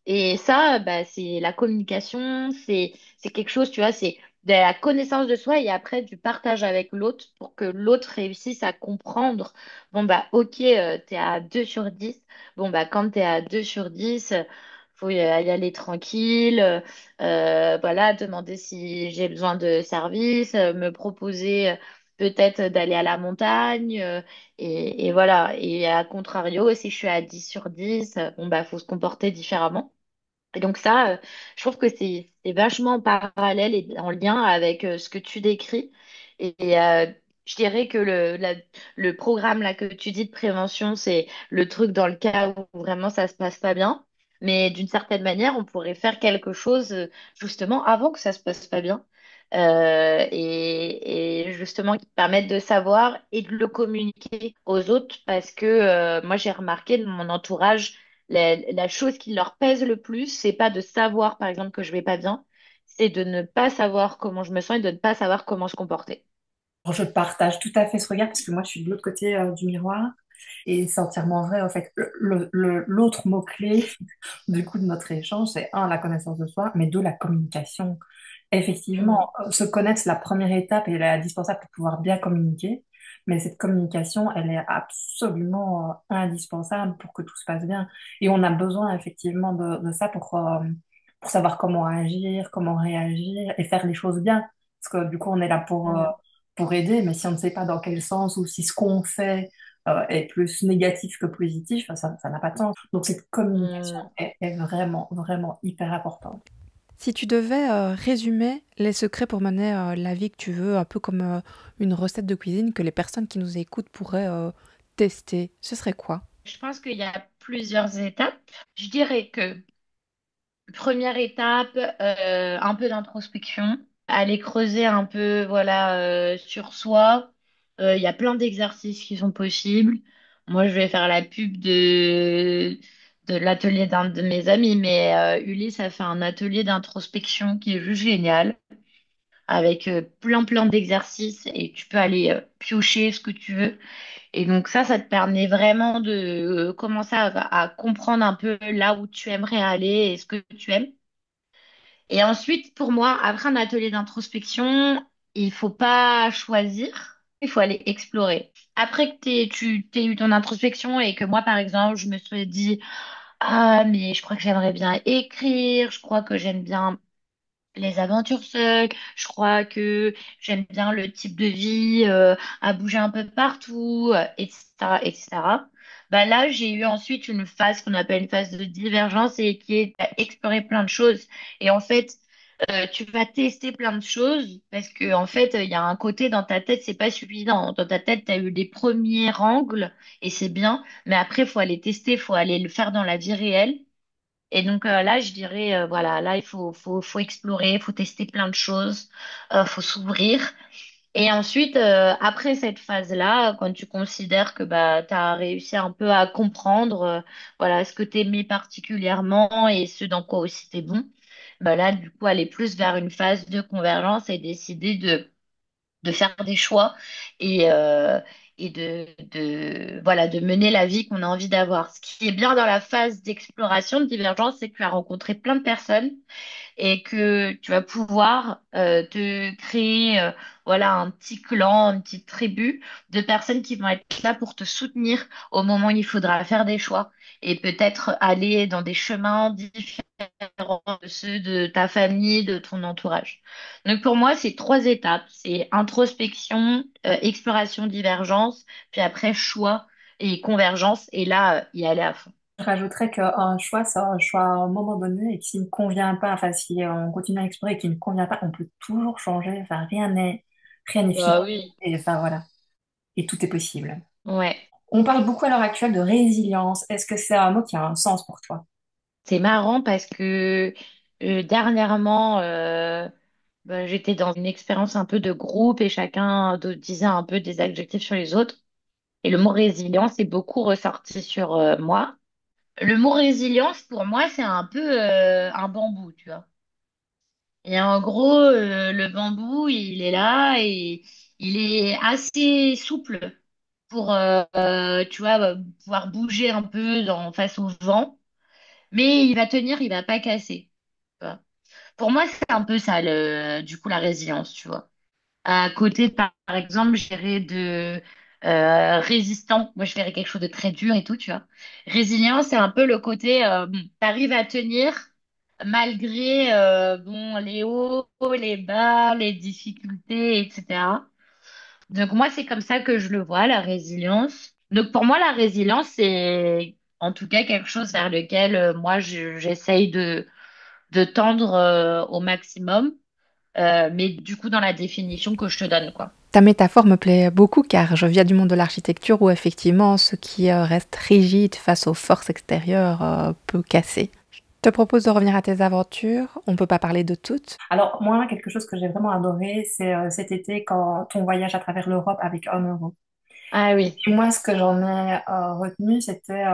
Et ça, bah, c'est la communication, c'est quelque chose, tu vois, c'est de la connaissance de soi et après du partage avec l'autre pour que l'autre réussisse à comprendre. Bon, bah, ok, t'es à 2 sur 10. Bon, bah, quand t'es à 2 sur 10, faut y aller tranquille. Voilà, demander si j'ai besoin de service, me proposer peut-être d'aller à la montagne. Et voilà. Et à contrario, si je suis à 10 sur 10, bon, bah, faut se comporter différemment. Et donc ça, je trouve que c'est vachement en parallèle et en lien avec ce que tu décris. Et je dirais que le programme là que tu dis de prévention, c'est le truc dans le cas où vraiment ça se passe pas bien. Mais d'une certaine manière, on pourrait faire quelque chose justement avant que ça se passe pas bien. Et justement qui permette de savoir et de le communiquer aux autres parce que moi j'ai remarqué dans mon entourage la chose qui leur pèse le plus, c'est pas de savoir, par exemple, que je vais pas bien, c'est de ne pas savoir comment je me sens et de ne pas savoir comment se comporter. Alors, je partage tout à fait ce regard parce que moi, je suis de l'autre côté du miroir et c'est entièrement vrai. En fait, l'autre mot-clé du coup de notre échange, c'est un, la connaissance de soi, mais deux, la communication. Mm. Effectivement, se connaître, c'est la première étape et elle est indispensable pour pouvoir bien communiquer. Mais cette communication, elle est absolument indispensable pour que tout se passe bien. Et on a besoin effectivement de ça pour savoir comment agir, comment réagir et faire les choses bien. Parce que du coup, on est là Mm. pour aider, mais si on ne sait pas dans quel sens ou si ce qu'on fait est plus négatif que positif, ça n'a pas de sens. Donc cette communication Mm. est vraiment, vraiment hyper importante. Si tu devais résumer les secrets pour mener la vie que tu veux, un peu comme une recette de cuisine que les personnes qui nous écoutent pourraient tester, ce serait quoi? Je pense qu'il y a plusieurs étapes. Je dirais que Première étape, un peu d'introspection, aller creuser un peu, voilà, sur soi. Il y a plein d'exercices qui sont possibles. Moi, je vais faire la pub de l'atelier d'un de mes amis, mais Ulysse a fait un atelier d'introspection qui est juste génial, avec plein d'exercices et tu peux aller piocher ce que tu veux. Et donc ça te permet vraiment de commencer à comprendre un peu là où tu aimerais aller et ce que tu aimes. Et ensuite, pour moi, après un atelier d'introspection, il faut pas choisir, il faut aller explorer. Après que tu t'aies eu ton introspection et que moi, par exemple, je me suis dit, ah, mais je crois que j'aimerais bien écrire, je crois que j'aime bien les aventures seules, je crois que j'aime bien le type de vie, à bouger un peu de partout, etc., etc. Bah là, j'ai eu ensuite une phase qu'on appelle une phase de divergence et qui est d'explorer plein de choses. Et en fait, tu vas tester plein de choses parce que en fait, il y a un côté dans ta tête, c'est pas suffisant. Dans ta tête, tu as eu des premiers angles et c'est bien, mais après, il faut aller tester, il faut aller le faire dans la vie réelle. Et donc là, je dirais, voilà, là, faut explorer, il faut tester plein de choses, faut s'ouvrir. Et ensuite, après cette phase-là, quand tu considères que bah, tu as réussi un peu à comprendre voilà, ce que tu aimais particulièrement et ce dans quoi aussi tu es bon, bah là, du coup, aller plus vers une phase de convergence et décider de faire des choix et, voilà, de mener la vie qu'on a envie d'avoir. Ce qui est bien dans la phase d'exploration, de divergence, c'est que tu as rencontré plein de personnes et que tu vas pouvoir te créer voilà un petit clan, une petite tribu de personnes qui vont être là pour te soutenir au moment où il faudra faire des choix et peut-être aller dans des chemins différents de ceux de ta famille, de ton entourage. Donc pour moi, c'est trois étapes, c'est introspection, exploration, divergence, puis après choix et convergence et là y aller à fond. Je rajouterais qu'un choix, c'est un choix à un moment donné et que s'il ne convient pas, enfin, si on continue à explorer et qu'il ne convient pas, on peut toujours changer. Enfin, rien n'est figé. Bah oui, Et enfin, voilà. Et tout est possible. ouais. On parle beaucoup à l'heure actuelle de résilience. Est-ce que c'est un mot qui a un sens pour toi? C'est marrant parce que dernièrement, bah, j'étais dans une expérience un peu de groupe et chacun disait un peu des adjectifs sur les autres. Et le mot résilience est beaucoup ressorti sur moi. Le mot résilience, pour moi, c'est un peu un bambou, tu vois. Et en gros, le bambou, il est là et il est assez souple pour, tu vois, pouvoir bouger un peu face au vent. Mais il va tenir, il va pas casser. Tu vois. Pour moi, c'est un peu ça, du coup, la résilience, tu vois. À côté, par exemple, je dirais de résistant. Moi, je verrais quelque chose de très dur et tout, tu vois. Résilient, c'est un peu le côté, bon, t'arrives à tenir malgré bon, les hauts, les bas, les difficultés, etc. Donc, moi, c'est comme ça que je le vois, la résilience. Donc, pour moi, la résilience, c'est en tout cas quelque chose vers lequel moi, j'essaye de tendre au maximum. Mais du coup, dans la définition que je te donne, quoi. Ta métaphore me plaît beaucoup car je viens du monde de l'architecture où effectivement ce qui reste rigide face aux forces extérieures peut casser. Je te propose de revenir à tes aventures. On ne peut pas parler de toutes. Alors, moi, quelque chose que j'ai vraiment adoré, c'est cet été quand on voyage à travers l'Europe avec 1 euro. Ah oui. Et moi, ce que j'en ai retenu, c'était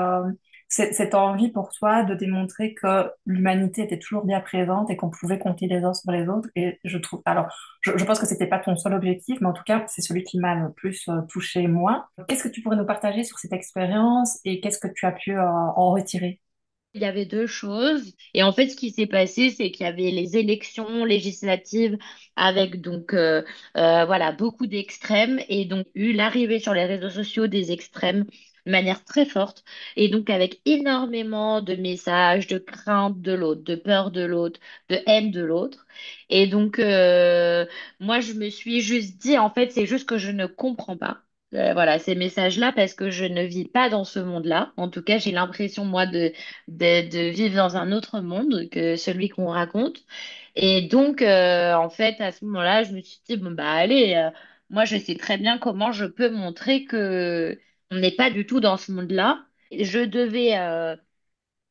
cette envie pour toi de démontrer que l'humanité était toujours bien présente et qu'on pouvait compter les uns sur les autres. Et je trouve, alors, je pense que c'était pas ton seul objectif, mais en tout cas, c'est celui qui m'a le plus touché moi. Qu'est-ce que tu pourrais nous partager sur cette expérience et qu'est-ce que tu as pu en retirer? Il y avait deux choses. Et en fait, ce qui s'est passé, c'est qu'il y avait les élections législatives avec donc voilà beaucoup d'extrêmes et donc eu l'arrivée sur les réseaux sociaux des extrêmes de manière très forte et donc avec énormément de messages de crainte de l'autre, de peur de l'autre, de haine de l'autre. Et donc moi, je me suis juste dit en fait, c'est juste que je ne comprends pas. Voilà, ces messages-là, parce que je ne vis pas dans ce monde-là. En tout cas, j'ai l'impression, moi, de vivre dans un autre monde que celui qu'on raconte. Et donc, en fait, à ce moment-là, je me suis dit, bon, bah, allez, moi, je sais très bien comment je peux montrer que on n'est pas du tout dans ce monde-là. Et je devais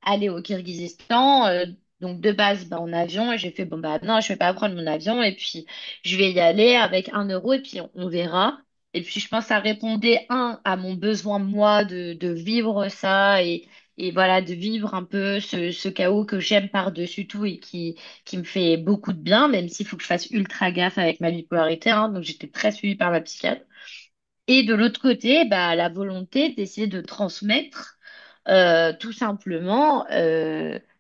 aller au Kirghizistan Donc de base, bah, en avion, et j'ai fait, bon, bah non, je vais pas prendre mon avion, et puis je vais y aller avec 1 euro, et puis on verra. Et puis je pense que ça répondait, à mon besoin, moi, de vivre ça, et voilà, de vivre un peu ce chaos que j'aime par-dessus tout et qui me fait beaucoup de bien, même s'il faut que je fasse ultra gaffe avec ma bipolarité, hein. Donc j'étais très suivie par ma psychiatre. Et de l'autre côté, bah, la volonté d'essayer de transmettre tout simplement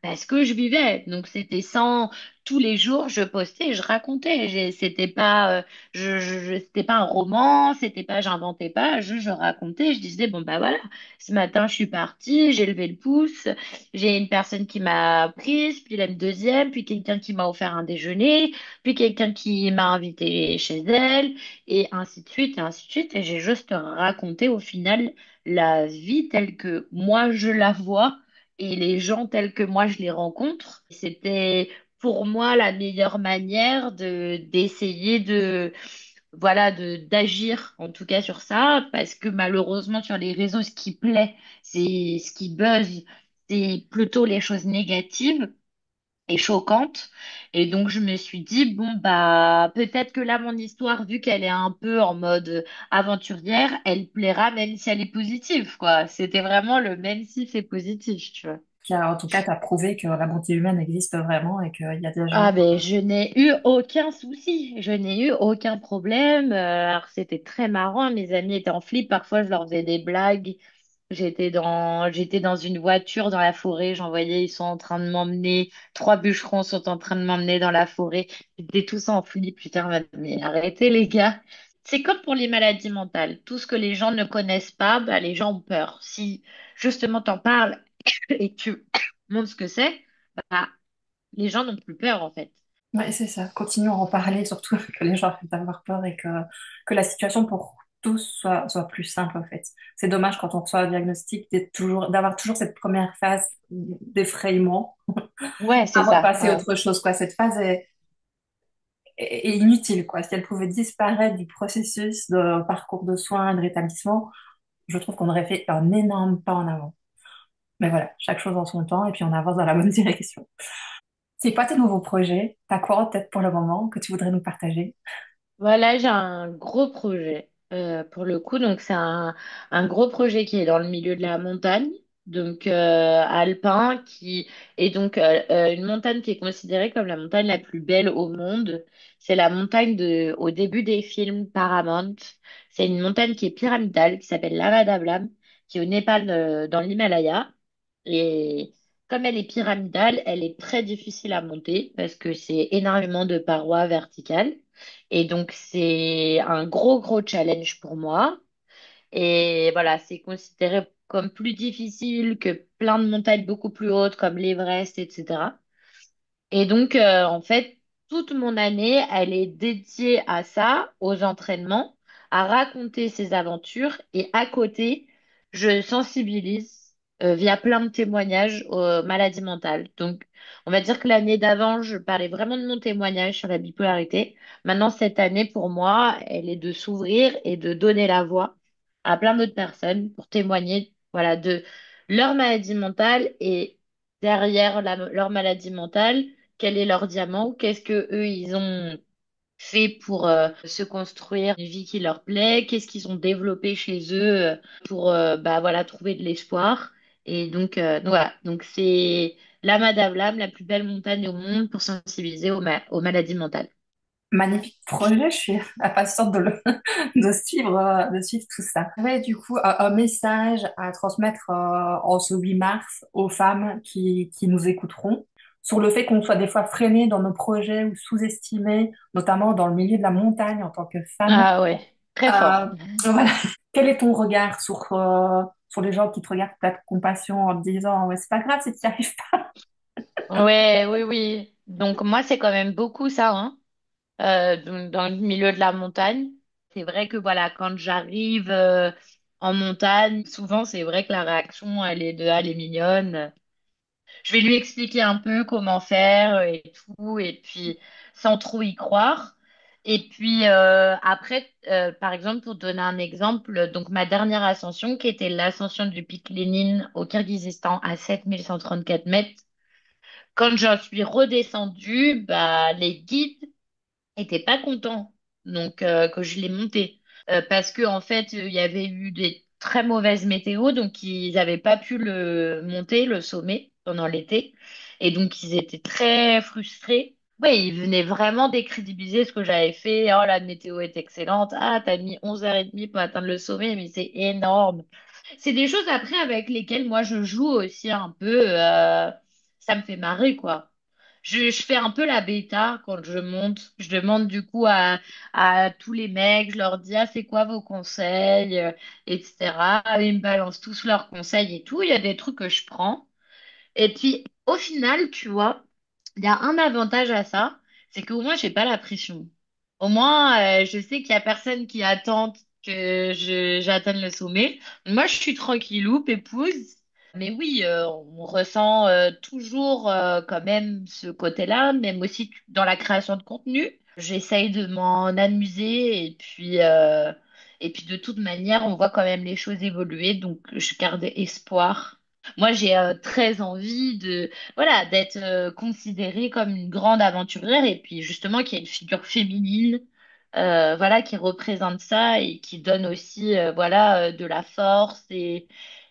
parce que je vivais. Donc c'était sans tous les jours je postais, et je racontais. C'était pas c'était pas un roman, c'était pas j'inventais pas, je racontais. Je disais bon bah voilà, ce matin je suis partie, j'ai levé le pouce, j'ai une personne qui m'a prise, puis la deuxième, puis quelqu'un qui m'a offert un déjeuner, puis quelqu'un qui m'a invité chez elle, et ainsi de suite, et ainsi de suite. Et j'ai juste raconté au final la vie telle que moi je la vois et les gens tels que moi je les rencontre. C'était pour moi la meilleure manière de d'essayer de voilà de d'agir en tout cas sur ça parce que malheureusement sur les réseaux ce qui plaît, c'est ce qui buzz, c'est plutôt les choses négatives et choquante. Et donc, je me suis dit, bon, bah, peut-être que là, mon histoire, vu qu'elle est un peu en mode aventurière, elle plaira même si elle est positive, quoi. C'était vraiment le même si c'est positif, tu vois. En tout cas, tu as prouvé que la bonté humaine existe vraiment et qu'il y a des Ah gens. ben, je n'ai eu aucun souci, je n'ai eu aucun problème. Alors c'était très marrant, mes amis étaient en flip, parfois je leur faisais des blagues. J'étais dans une voiture dans la forêt, j'en voyais, ils sont en train de m'emmener, trois bûcherons sont en train de m'emmener dans la forêt. Ils étaient tous en flip, putain, mais arrêtez les gars. C'est comme pour les maladies mentales, tout ce que les gens ne connaissent pas, bah, les gens ont peur. Si justement t'en parles et que tu montres ce que c'est, bah, les gens n'ont plus peur en fait. Ouais, c'est ça. Continuons à en parler, surtout que les gens arrêtent d'avoir peur et que la situation pour tous soit plus simple, en fait. C'est dommage quand on reçoit un diagnostic d'avoir toujours cette première phase d'effrayement Ouais, c'est avant de ça. passer à Ouais. autre chose, quoi. Cette phase est inutile, quoi. Si elle pouvait disparaître du processus de parcours de soins, de rétablissement, je trouve qu'on aurait fait un énorme pas en avant. Mais voilà, chaque chose en son temps et puis on avance dans la bonne direction. C'est quoi tes nouveaux projets? T'as quoi en tête pour le moment que tu voudrais nous partager? Voilà, j'ai un gros projet pour le coup. Donc, c'est un gros projet qui est dans le milieu de la montagne, donc alpin, qui est donc une montagne qui est considérée comme la montagne la plus belle au monde. C'est la montagne au début des films Paramount. C'est une montagne qui est pyramidale, qui s'appelle Lamadablam, qui est au Népal, dans l'Himalaya. Et comme elle est pyramidale, elle est très difficile à monter parce que c'est énormément de parois verticales. Et donc, c'est un gros challenge pour moi. Et voilà, c'est considéré comme plus difficile que plein de montagnes beaucoup plus hautes comme l'Everest, etc. Et donc, en fait, toute mon année, elle est dédiée à ça, aux entraînements, à raconter ses aventures. Et à côté, je sensibilise via plein de témoignages aux maladies mentales. Donc, on va dire que l'année d'avant, je parlais vraiment de mon témoignage sur la bipolarité. Maintenant, cette année, pour moi, elle est de s'ouvrir et de donner la voix à plein d'autres personnes pour témoigner, voilà, de leur maladie mentale et derrière leur maladie mentale quel est leur diamant, qu'est-ce que eux ils ont fait pour se construire une vie qui leur plaît, qu'est-ce qu'ils ont développé chez eux pour bah voilà trouver de l'espoir. Et donc voilà, donc c'est la Madame Lam, la plus belle montagne au monde pour sensibiliser aux maladies mentales. Magnifique projet, je suis impatiente de suivre tout ça. Ouais, du coup, un message à transmettre en ce 8 mars aux femmes qui nous écouteront sur le fait qu'on soit des fois freiné dans nos projets ou sous-estimé, notamment dans le milieu de la montagne en tant que femme. Ah ouais, très fort. Voilà. Quel est ton regard sur les gens qui te regardent peut-être avec compassion en te disant, ouais, c'est pas grave si tu n'y arrives pas. Ouais, oui, oui. Donc moi c'est quand même beaucoup ça, hein. Donc, dans le milieu de la montagne. C'est vrai que voilà, quand j'arrive en montagne, souvent c'est vrai que la réaction, elle est mignonne. Je vais lui expliquer un peu comment faire et tout, et puis sans trop y croire. Et puis après, par exemple, pour donner un exemple, donc ma dernière ascension, qui était l'ascension du pic Lénine au Kirghizistan à 7134 mètres, Quand j'en suis redescendue, bah, les guides étaient pas contents donc que je l'ai monté. Parce que en fait, il y avait eu des très mauvaises météos, donc ils n'avaient pas pu le monter, le sommet, pendant l'été. Et donc, ils étaient très frustrés. Ouais, ils venaient vraiment décrédibiliser ce que j'avais fait. Oh, la météo est excellente. Ah, t'as mis 11h30 pour atteindre le sommet, mais c'est énorme. C'est des choses après avec lesquelles moi je joue aussi un peu. Ça me fait marrer, quoi. Je fais un peu la bêta quand je monte. Je demande du coup à tous les mecs, je leur dis, ah, c'est quoi vos conseils, etc. Ils me balancent tous leurs conseils et tout. Il y a des trucs que je prends. Et puis, au final, tu vois, il y a un avantage à ça, c'est qu'au moins, j'ai pas la pression. Au moins, je sais qu'il y a personne qui attend que j'atteigne le sommet. Moi, je suis tranquillou, pépouze. Mais oui, on ressent toujours quand même ce côté-là, même aussi dans la création de contenu. J'essaye de m'en amuser et puis de toute manière, on voit quand même les choses évoluer, donc je garde espoir. Moi, j'ai très envie de, voilà, d'être considérée comme une grande aventurière et puis justement qu'il y ait une figure féminine, voilà, qui représente ça et qui donne aussi, voilà, de la force et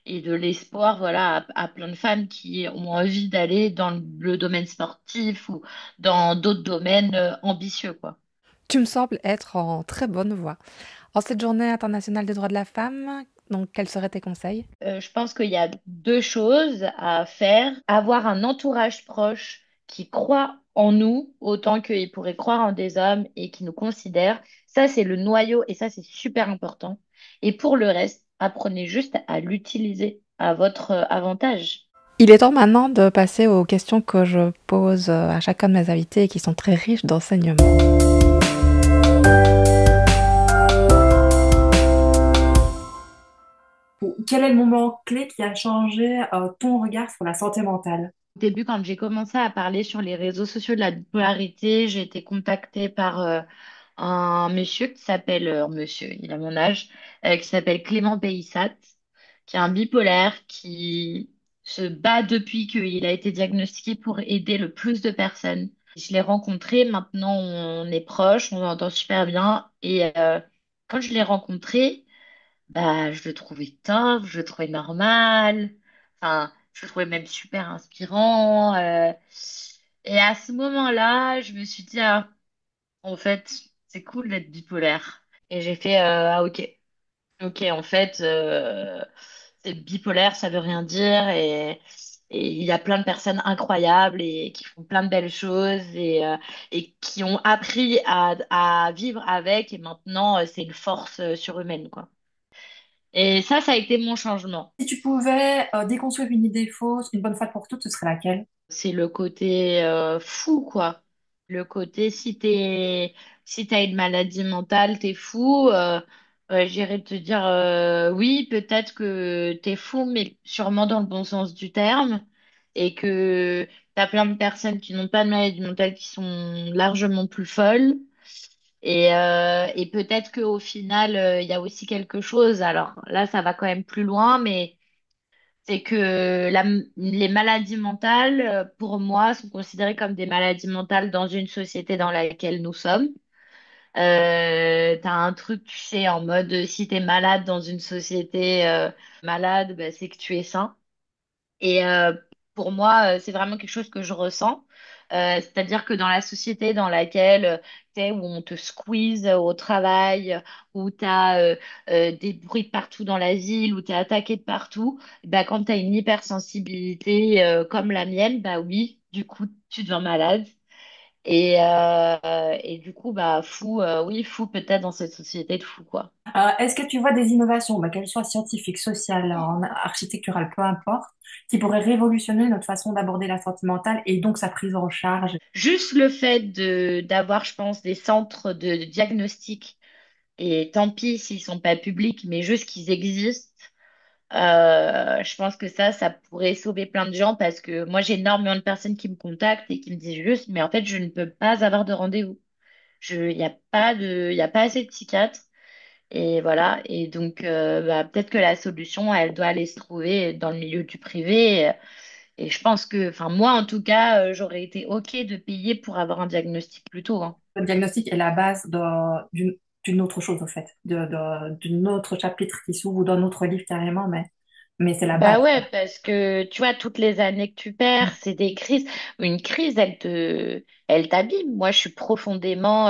de l'espoir, voilà, à plein de femmes qui ont envie d'aller dans le domaine sportif ou dans d'autres domaines ambitieux, quoi. Tu me sembles être en très bonne voie. En cette journée internationale des droits de la femme, donc quels seraient tes conseils? Je pense qu'il y a deux choses à faire. Avoir un entourage proche qui croit en nous autant qu'il pourrait croire en des hommes et qui nous considère. Ça, c'est le noyau et ça, c'est super important. Et pour le reste, apprenez juste à l'utiliser à votre avantage. Il est temps maintenant de passer aux questions que je pose à chacun de mes invités et qui sont très riches d'enseignements. Quel est le moment clé qui a changé ton regard sur la santé mentale? Au début, quand j'ai commencé à parler sur les réseaux sociaux de la bipolarité, j'ai été contactée par un monsieur qui s'appelle, monsieur, il a mon âge, qui s'appelle Clément Payssat, qui est un bipolaire qui se bat depuis qu'il a été diagnostiqué pour aider le plus de personnes. Je l'ai rencontré, maintenant on est proches, on entend super bien. Et quand je l'ai rencontré, bah, je le trouvais top, je le trouvais normal, enfin, je le trouvais même super inspirant. Et à ce moment-là, je me suis dit, ah, en fait, c'est cool d'être bipolaire. Et j'ai fait, ah, ok. Ok, en fait, c'est bipolaire, ça veut rien dire. Et il y a plein de personnes incroyables et qui font plein de belles choses et qui ont appris à vivre avec. Et maintenant, c'est une force surhumaine, quoi. Et ça a été mon changement. Si tu pouvais déconstruire une idée fausse, une bonne fois pour toutes, ce serait laquelle? C'est le côté fou, quoi. Le côté si t'as une maladie mentale, t'es fou. J'irais te dire oui, peut-être que t'es fou, mais sûrement dans le bon sens du terme. Et que t'as plein de personnes qui n'ont pas de maladie mentale qui sont largement plus folles. Et peut-être qu'au final, il y a aussi quelque chose. Alors là, ça va quand même plus loin, mais c'est que les maladies mentales, pour moi, sont considérées comme des maladies mentales dans une société dans laquelle nous sommes. T'as un truc, tu sais, en mode si t'es malade dans une société malade, bah, c'est que tu es sain. Et pour moi, c'est vraiment quelque chose que je ressens. C'est-à-dire que dans la société dans laquelle tu es, où on te squeeze au travail, où tu as des bruits de partout dans la ville, où tu es attaqué de partout, bah, quand tu as une hypersensibilité comme la mienne, bah oui, du coup, tu deviens malade. Et du coup, bah, fou, oui, fou peut-être dans cette société de fou, quoi. Est-ce que tu vois des innovations, bah, qu'elles soient scientifiques, sociales, architecturales, peu importe, qui pourraient révolutionner notre façon d'aborder la santé mentale et donc sa prise en charge? Juste le fait d'avoir, je pense, des centres de diagnostic. Et tant pis s'ils sont pas publics, mais juste qu'ils existent. Je pense que ça pourrait sauver plein de gens parce que moi, j'ai énormément de personnes qui me contactent et qui me disent juste, mais en fait, je ne peux pas avoir de rendez-vous. Il n'y a pas il y a pas assez de psychiatres. Et voilà. Et donc, bah, peut-être que la solution, elle doit aller se trouver dans le milieu du privé. Et je pense que, enfin, moi, en tout cas, j'aurais été OK de payer pour avoir un diagnostic plus tôt, hein. Le diagnostic est la base d'une autre chose, en fait, d'une autre chapitre qui s'ouvre ou d'un autre livre carrément, mais c'est la base. Bah ouais, parce que tu vois, toutes les années que tu perds, c'est des crises. Une crise, elle t'abîme. Moi, je suis profondément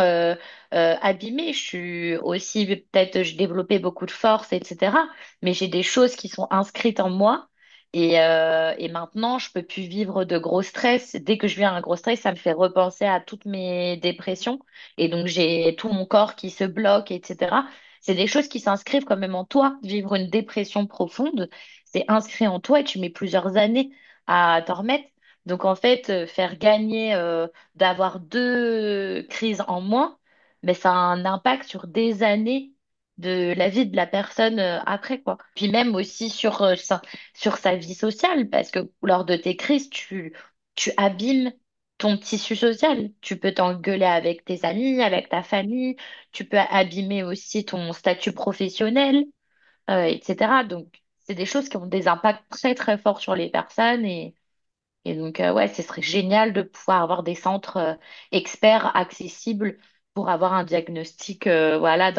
abîmée. Je suis aussi, peut-être, je développais beaucoup de force, etc. Mais j'ai des choses qui sont inscrites en moi. Et maintenant, je peux plus vivre de gros stress. Dès que je vis un gros stress, ça me fait repenser à toutes mes dépressions. Et donc, j'ai tout mon corps qui se bloque, etc. C'est des choses qui s'inscrivent quand même en toi. Vivre une dépression profonde, c'est inscrit en toi et tu mets plusieurs années à t'en remettre. Donc en fait, faire gagner d'avoir deux crises en moins, mais ça a un impact sur des années de la vie de la personne après, quoi. Puis même aussi sur sa vie sociale, parce que lors de tes crises, tu abîmes ton tissu social. Tu peux t'engueuler avec tes amis, avec ta famille, tu peux abîmer aussi ton statut professionnel, etc. Donc, c'est des choses qui ont des impacts très, très forts sur les personnes. Et donc, ouais, ce serait génial de pouvoir avoir des centres experts accessibles pour avoir un diagnostic, voilà,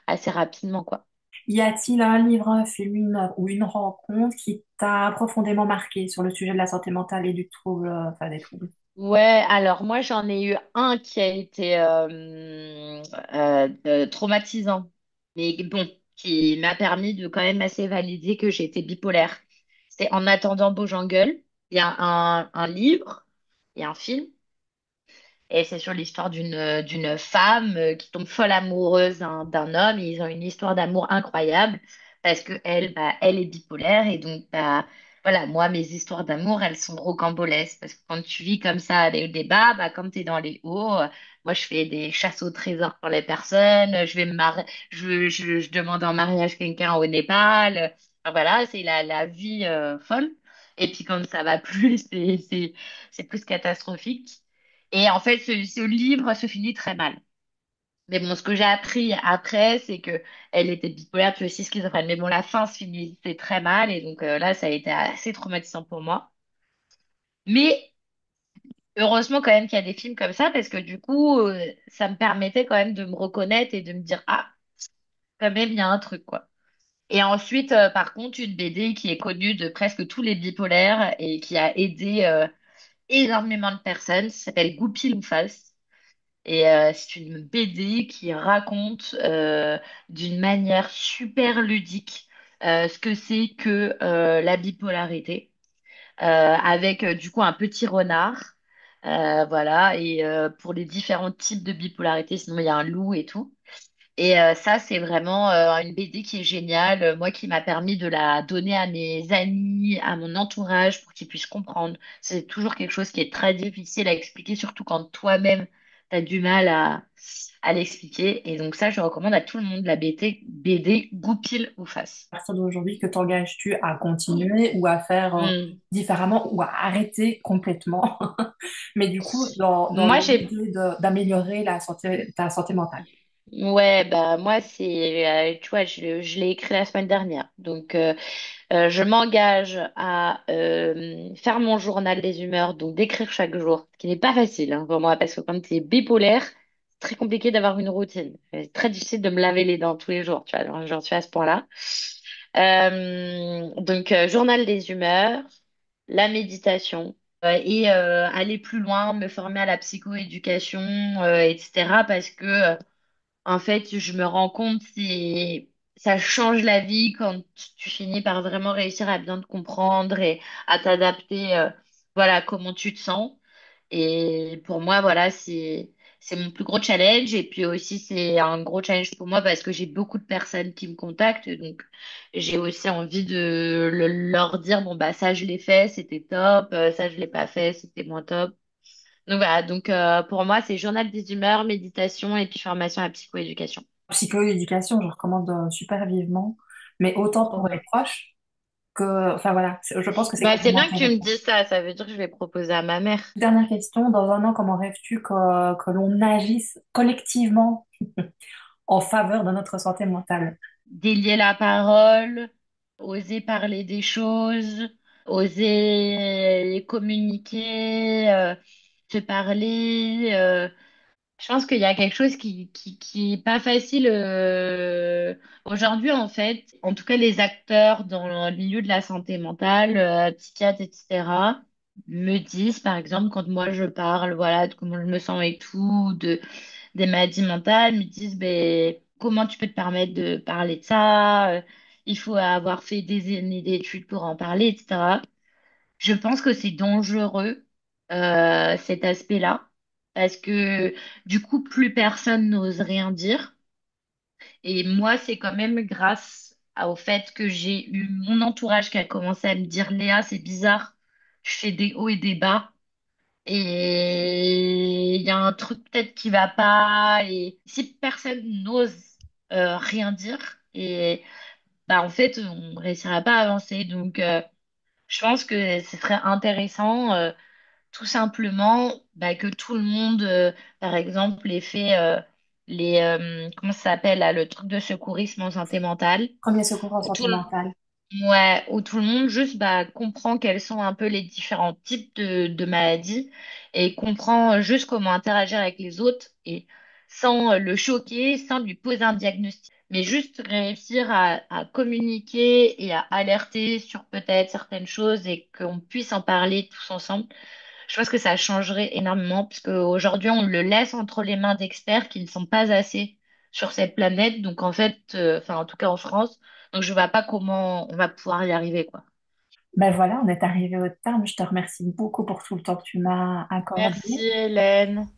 assez rapidement, quoi. Y a-t-il un livre, un film, une œuvre ou une rencontre qui t'a profondément marqué sur le sujet de la santé mentale et du trouble, enfin des troubles? Ouais, alors moi, j'en ai eu un qui a été traumatisant, mais bon, qui m'a permis de quand même assez valider que j'étais bipolaire. C'est En attendant Bojangles. Il y a un livre et un film. Et c'est sur l'histoire d'une femme qui tombe folle amoureuse d'un homme. Et ils ont une histoire d'amour incroyable parce que elle, bah, elle est bipolaire. Et donc, bah, voilà, moi, mes histoires d'amour, elles sont rocambolesques. Parce que quand tu vis comme ça avec des bas, bah, comme tu es dans les hauts, moi, je fais des chasses au trésor pour les personnes. Je vais me marier, je demande en mariage quelqu'un au Népal. Enfin, voilà, c'est la vie folle. Et puis quand ça va plus, c'est plus catastrophique. Et en fait, ce livre se finit très mal. Mais bon, ce que j'ai appris après, c'est que elle était bipolaire, puis aussi schizophrène. Mais bon, la fin se finissait très mal, et donc là, ça a été assez traumatisant pour moi. Mais heureusement quand même qu'il y a des films comme ça, parce que du coup, ça me permettait quand même de me reconnaître et de me dire, ah, quand même, il y a un truc, quoi. Et ensuite, par contre, une BD qui est connue de presque tous les bipolaires et qui a aidé énormément de personnes, ça s'appelle Goupil ou Face. Et c'est une BD qui raconte d'une manière super ludique ce que c'est que la bipolarité, avec du coup un petit renard, voilà, et pour les différents types de bipolarité, sinon il y a un loup et tout. Et ça, c'est vraiment une BD qui est géniale, moi qui m'a permis de la donner à mes amis, à mon entourage pour qu'ils puissent comprendre. C'est toujours quelque chose qui est très difficile à expliquer, surtout quand toi-même, tu as du mal à l'expliquer. Et donc ça, je recommande à tout le monde la BD Goupil ou Face. À partir d'aujourd'hui, que t'engages-tu à continuer ou à faire Hmm. différemment ou à arrêter complètement? Mais du coup, dans Moi, j'ai l'idée d'améliorer ta santé mentale. Ouais, bah moi c'est, tu vois, je l'ai écrit la semaine dernière. Donc je m'engage à faire mon journal des humeurs, donc d'écrire chaque jour, ce qui n'est pas facile hein, pour moi, parce que quand tu es bipolaire, c'est très compliqué d'avoir une routine. C'est très difficile de me laver les dents tous les jours, tu vois, j'en suis à ce point-là. Donc journal des humeurs, la méditation. Et aller plus loin, me former à la psychoéducation, etc. Parce que en fait, je me rends compte, ça change la vie quand tu finis par vraiment réussir à bien te comprendre et à t'adapter, voilà, comment tu te sens. Et pour moi, voilà, c'est mon plus gros challenge. Et puis aussi, c'est un gros challenge pour moi parce que j'ai beaucoup de personnes qui me contactent. Donc, j'ai aussi envie de leur dire, bon, bah, ça, je l'ai fait, c'était top. Ça, je l'ai pas fait, c'était moins top. Donc voilà, donc pour moi, c'est journal des humeurs, méditation et puis formation à la psychoéducation. Psychoéducation, je recommande super vivement, mais autant Trop pour les bien. proches que, enfin voilà, je pense que c'est Bah, c'est bien que complémentaire. tu me dises ça, ça veut dire que je vais proposer à ma mère. Dernière question, dans un an, comment rêves-tu que l'on agisse collectivement en faveur de notre santé mentale? Délier la parole, oser parler des choses, oser communiquer, se parler. Je pense qu'il y a quelque chose qui est pas facile aujourd'hui, en fait. En tout cas, les acteurs dans le milieu de la santé mentale, psychiatres, etc., me disent, par exemple, quand moi je parle, voilà, de comment je me sens et tout, des maladies mentales, me disent, ben, comment tu peux te permettre de parler de ça? Il faut avoir fait des années d'études pour en parler, etc. Je pense que c'est dangereux, cet aspect-là, parce que du coup, plus personne n'ose rien dire. Et moi, c'est quand même au fait que j'ai eu mon entourage qui a commencé à me dire, Léa, c'est bizarre, je fais des hauts et des bas. Et il y a un truc peut-être qui va pas. Et si personne n'ose rien dire, et bah en fait, on réussira pas à avancer. Donc, je pense que ce serait intéressant, tout simplement, bah, que tout le monde, par exemple, ait fait comment ça s'appelle là, le truc de secourisme en santé mentale. Premier secours en Où santé mentale. ouais, où tout le monde juste bah, comprend quels sont un peu les différents types de maladies et comprend juste comment interagir avec les autres et sans le choquer, sans lui poser un diagnostic, mais juste réussir à communiquer et à alerter sur peut-être certaines choses et qu'on puisse en parler tous ensemble. Je pense que ça changerait énormément parce qu'aujourd'hui, on le laisse entre les mains d'experts qui ne sont pas assez sur cette planète. Donc, en fait, enfin, en tout cas en France, donc je vois pas comment on va pouvoir y arriver, quoi. Ben voilà, on est arrivé au terme. Je te remercie beaucoup pour tout le temps que tu m'as Merci, accordé. Hélène.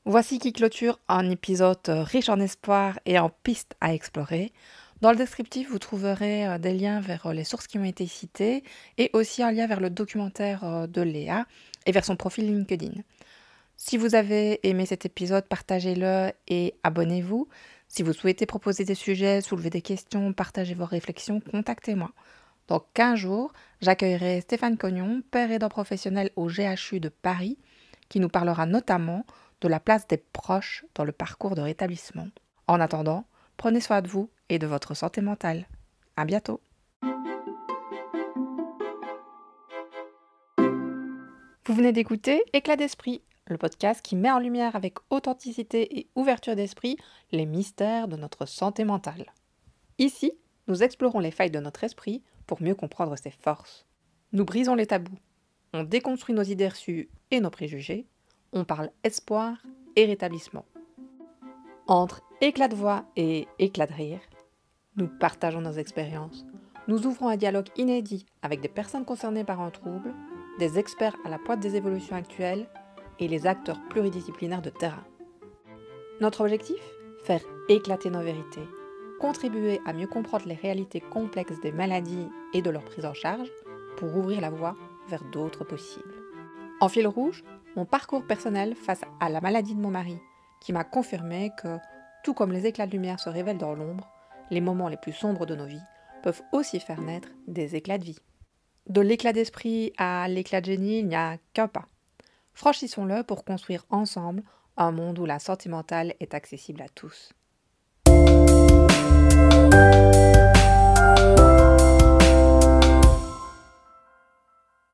Voici qui clôture un épisode riche en espoir et en pistes à explorer. Dans le descriptif, vous trouverez des liens vers les sources qui ont été citées et aussi un lien vers le documentaire de Léa et vers son profil LinkedIn. Si vous avez aimé cet épisode, partagez-le et abonnez-vous. Si vous souhaitez proposer des sujets, soulever des questions, partager vos réflexions, contactez-moi. Dans 15 jours, j'accueillerai Stéphane Cognon, père aidant professionnel au GHU de Paris, qui nous parlera notamment de la place des proches dans le parcours de rétablissement. En attendant, prenez soin de vous et de votre santé mentale. À bientôt. Vous venez d'écouter Éclat d'esprit, le podcast qui met en lumière avec authenticité et ouverture d'esprit les mystères de notre santé mentale. Ici, nous explorons les failles de notre esprit pour mieux comprendre ses forces. Nous brisons les tabous, on déconstruit nos idées reçues et nos préjugés, on parle espoir et rétablissement. Entre éclat de voix et éclat de rire, nous partageons nos expériences, nous ouvrons un dialogue inédit avec des personnes concernées par un trouble, des experts à la pointe des évolutions actuelles et les acteurs pluridisciplinaires de terrain. Notre objectif ? Faire éclater nos vérités, contribuer à mieux comprendre les réalités complexes des maladies et de leur prise en charge pour ouvrir la voie vers d'autres possibles. En fil rouge, mon parcours personnel face à la maladie de mon mari, qui m'a confirmé que, tout comme les éclats de lumière se révèlent dans l'ombre, les moments les plus sombres de nos vies peuvent aussi faire naître des éclats de vie. De l'éclat d'esprit à l'éclat de génie, il n'y a qu'un pas. Franchissons-le pour construire ensemble un monde où la santé mentale est accessible à tous.